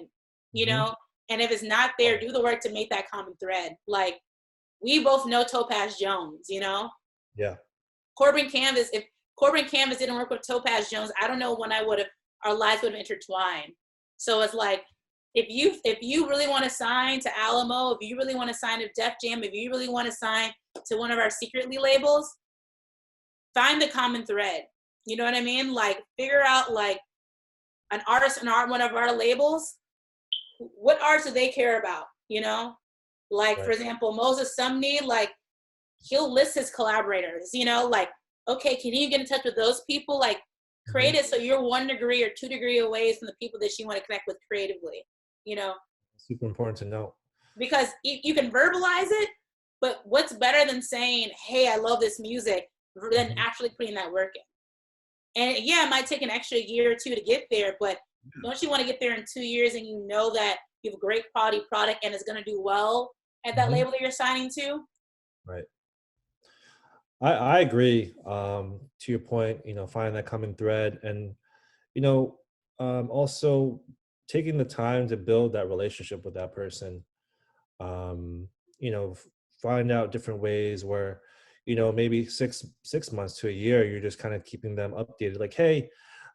you know? And if it's not there, do the work to make that common thread. Like we both know Topaz Jones, you know? Yeah. Corbin Canvas, if Corbin Canvas didn't work with Topaz Jones, I don't know when our lives would have intertwined. So it's like, if you really want to sign to Alamo, if you really want to sign to Def Jam, if you really want to sign to one of our secretly labels, find the common thread. You know what I mean? Like figure out like an artist on one of our labels, what arts do they care about? You know? Like for example, Moses Sumney, like he'll list his collaborators, you know, like, okay, can you get in touch with those people? Like create it so you're 1 degree or 2 degree away from the people that you want to connect with creatively, you know? Super important to know. Because you can verbalize it, but what's better than saying, hey, I love this music, than actually putting that work in? And yeah, it might take an extra year or two to get there, but don't you want to get there in 2 years and you know that you have a great quality product and it's going to do well at that label that you're signing to? Right. I agree. To your point, you know, find that common thread and, you know, also taking the time to build that relationship with that person. You know, find out different ways where, you know, maybe six months to a year, you're just kind of keeping them updated. Like, hey,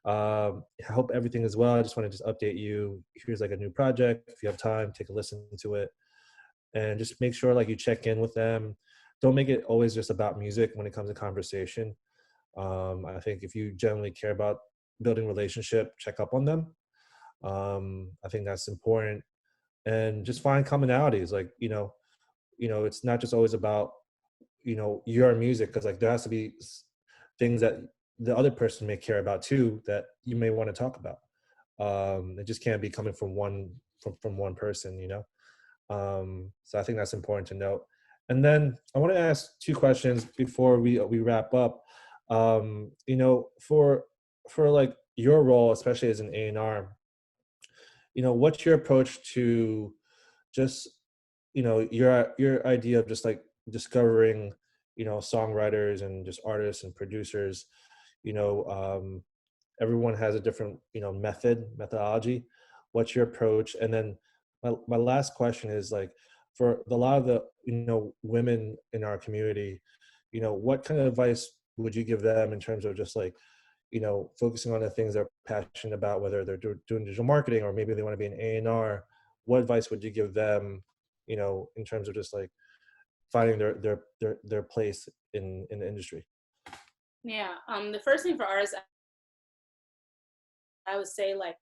I hope everything is well. I just want to just update you. Here's like a new project. If you have time, take a listen to it, and just make sure like you check in with them. Don't make it always just about music when it comes to conversation. I think if you generally care about building relationship, check up on them. I think that's important, and just find commonalities. Like it's not just always about your music, because like there has to be things that the other person may care about too that you may want to talk about. It just can't be coming from one person, so I think that's important to note. And then I want to ask two questions before we wrap up. For like your role, especially as an A&R, what's your approach to just your idea of just like discovering songwriters and just artists and producers. Everyone has a different methodology. What's your approach? And then my last question is like, for a lot of the women in our community, what kind of advice would you give them in terms of just like focusing on the things they're passionate about, whether they're doing digital marketing or maybe they want to be an A&R? What advice would you give them, in terms of just like finding their place in the industry? Yeah. The first thing for artists, I would say, like,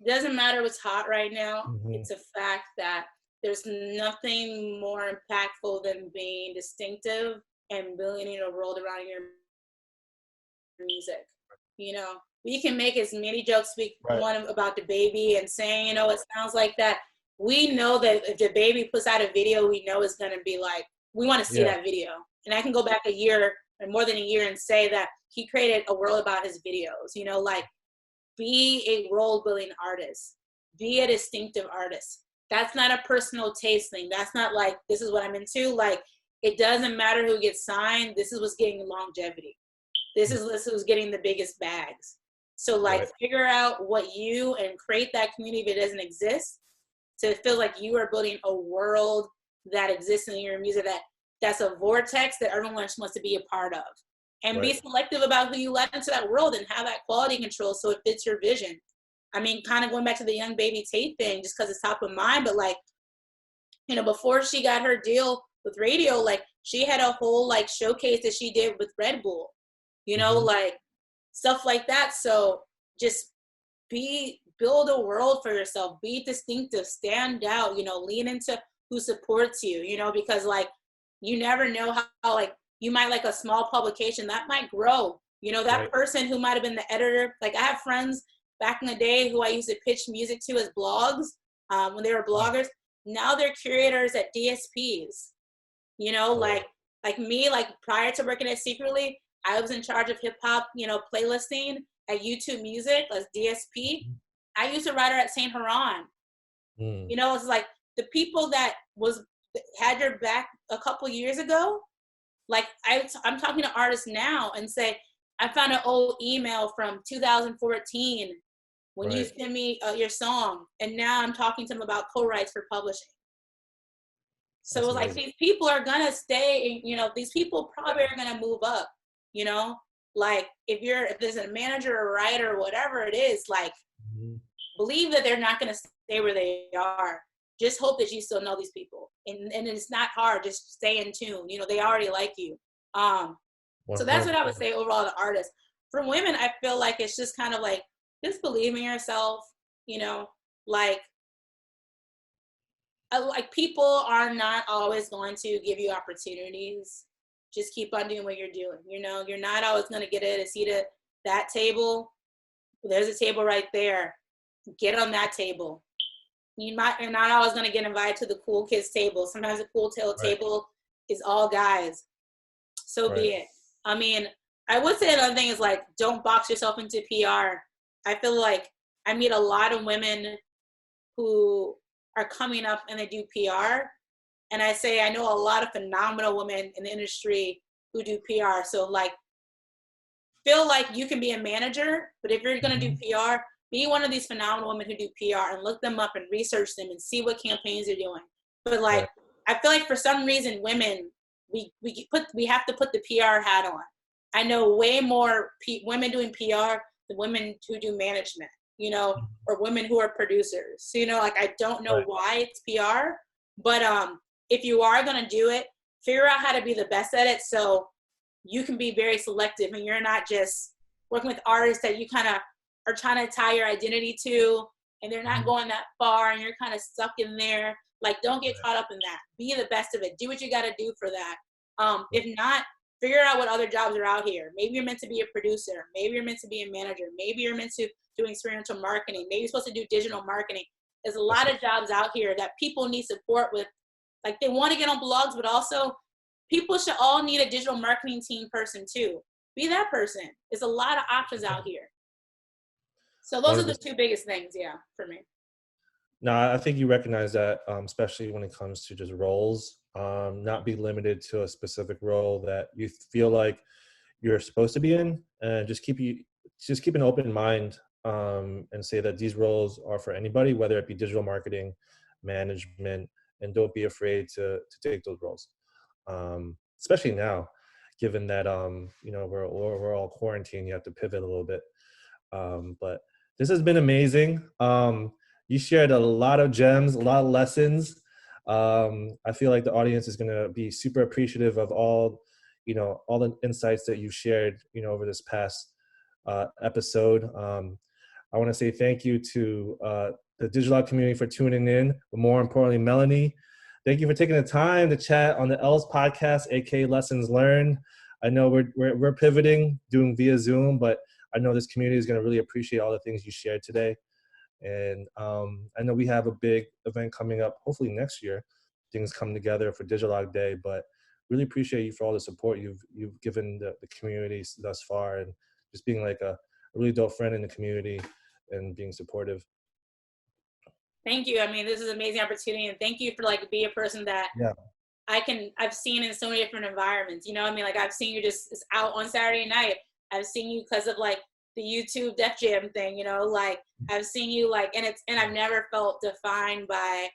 doesn't matter what's hot right now. It's a fact that there's nothing more impactful than being distinctive and building a world around your music. You know, we can make as many jokes we Right. want about the baby and saying, you know, it sounds like that. We know that if the baby puts out a video, we know it's going to be like, we want to see Yeah. that video. And I can go back a year or more than a year and say that he created a world about his videos, you know, like be a role building artist, be a distinctive artist. That's not a personal taste thing. That's not like, this is what I'm into. Like, it doesn't matter who gets signed. This is what's getting longevity. This is who's getting the biggest bags. So like figure out what you and create that community if it doesn't exist, to feel like you are building a world that exists in your music, that's a vortex that everyone wants to be a part of. And be selective about who you let into that world and have that quality control so it fits your vision. I mean, kind of going back to the young baby Tate thing, just because it's top of mind, but like, you know, before she got her deal with radio, like she had a whole like showcase that she did with Red Bull, you know, like stuff like that. So just build a world for yourself, be distinctive, stand out, you know, lean into who supports you, you know, because like, you never know how like, you might like a small publication that might grow, you know, that person who might've been the editor. Like I have friends back in the day who I used to pitch music to as blogs, when they were bloggers. Now they're curators at DSPs, you know, like me, like prior to working at Secretly, I was in charge of hip hop, you know, playlisting at YouTube Music as DSP. I used to write her at Saint Huron. You know, it's like the people that had your back a couple years ago. Like I'm talking to artists now and say, I found an old email from 2014 when you sent me your song, and now I'm talking to them about co-writes for publishing. So it's like these people are gonna stay, you know, these people probably are gonna move up, you know, like if there's a manager or writer or whatever it is, like believe that they're not gonna stay where they are. Just hope that you still know these people, and it's not hard. Just stay in tune. You know, they already like you. So that's what I would say overall to artists. For women, I feel like it's just kind of like, just believe in yourself. You know, like people are not always going to give you opportunities. Just keep on doing what you're doing. You know, you're not always going to get a seat at that table. There's a table right there. Get on that table. You're not always going to get invited to the cool kids table. Sometimes the cool table is all guys. So be it. I mean, I would say another thing is like, don't box yourself into PR. I feel like I meet a lot of women who are coming up and they do PR. And I say, I know a lot of phenomenal women in the industry who do PR. So like, feel like you can be a manager, but if you're going to do PR, be one of these phenomenal women who do PR and look them up and research them and see what campaigns they're doing. But like, I feel like for some reason, women, we have to put the PR hat on. I know way more women doing PR than women who do management, you know, or women who are producers. So, you know, like, I don't know why it's PR, but if you are going to do it, figure out how to be the best at it so you can be very selective and you're not just working with artists that you kind of are trying to tie your identity to, and they're not going that far and you're kind of stuck in there. Like, don't get caught up in that. Be the best of it. Do what you got to do for that. If not, figure out what other jobs are out here. Maybe you're meant to be a producer. Maybe you're meant to be a manager. Maybe you're meant to do experiential marketing. Maybe you're supposed to do digital marketing. There's a lot of jobs out here that people need support with. Like, they want to get on blogs, but also people should all need a digital marketing team person too. Be that person. There's a lot of options out here. So those are the two biggest things, for me. No, I think you recognize that, especially when it comes to just roles, not be limited to a specific role that you feel like you're supposed to be in, and just keep an open mind, and say that these roles are for anybody, whether it be digital marketing, management, and don't be afraid to take those roles. Especially now, given that, we're all quarantined, you have to pivot a little bit. But this has been amazing. You shared a lot of gems, a lot of lessons. I feel like the audience is going to be super appreciative of all the insights that you shared, over this past episode. I want to say thank you to the Digilogue community for tuning in, but more importantly, Melanie, thank you for taking the time to chat on the L's podcast, aka Lessons Learned. I know we're pivoting, doing via Zoom, but I know this community is going to really appreciate all the things you shared today. And I know we have a big event coming up, hopefully next year. Things come together for Digilogue Day, but really appreciate you for all the support you've given the community thus far, and just being like a really dope friend in the community and being supportive. Thank you. I mean, this is an amazing opportunity, and thank you for like being a person that Yeah, I've seen in so many different environments. You know what I mean? Like I've seen you just out on Saturday night. I've seen you because of like the YouTube Def Jam thing, you know, like I've seen you like, and I've never felt defined by,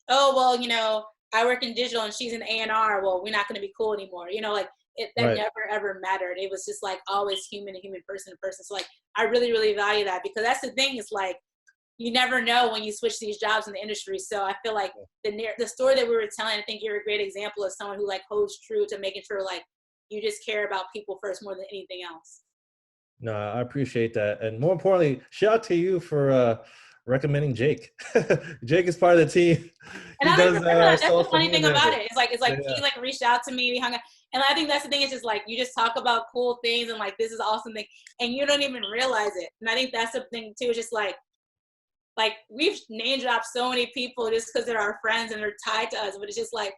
oh, well, you know, I work in digital and she's in A&R. Well, we're not going to be cool anymore. You know, like that right. never ever mattered. It was just like always human to human, person to person. So like, I really, really value that, because that's the thing, is like, you never know when you switch these jobs in the industry. So I feel like the story that we were telling, I think you're a great example of someone who like holds true to making sure like you just care about people first more than anything else. No, I appreciate that. And more importantly, shout out to you for recommending Jake. Jake is part of the team. And He I think does that's the social funny thing media about management. it. It's like Yeah, he like reached out to me, we hung out. And I think that's the thing, is just like you just talk about cool things and like this is awesome thing, and you don't even realize it. And I think that's the thing too, is just like we've name dropped so many people just because they're our friends and they're tied to us. But it's just like,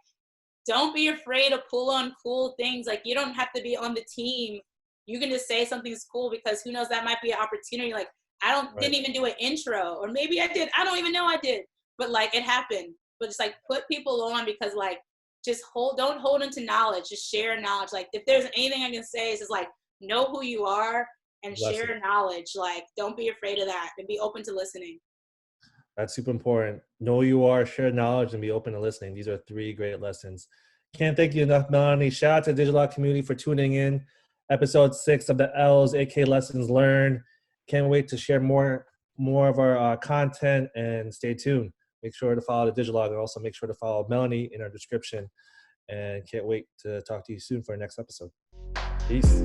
don't be afraid to pull on cool things. Like you don't have to be on the team. You can just say something's cool, because who knows, that might be an opportunity. Like right. didn't even do an intro, or maybe I did. I don't even know I did, but like it happened. But just like put people on, because like just don't hold into knowledge. Just share knowledge. Like if there's anything I can say, is just like know who you are and Blessing. share knowledge. Like don't be afraid of that, and be open to listening. That's super important. Know who you are, share knowledge, and be open to listening. These are 3 great lessons. Can't thank you enough, Melanie. Shout out to the Digilogue community for tuning in. Episode 6 of the L's, aka Lessons Learned. Can't wait to share more of our content, and stay tuned. Make sure to follow the Digilogue, and also make sure to follow Melanie in our description. And can't wait to talk to you soon for our next episode. Peace.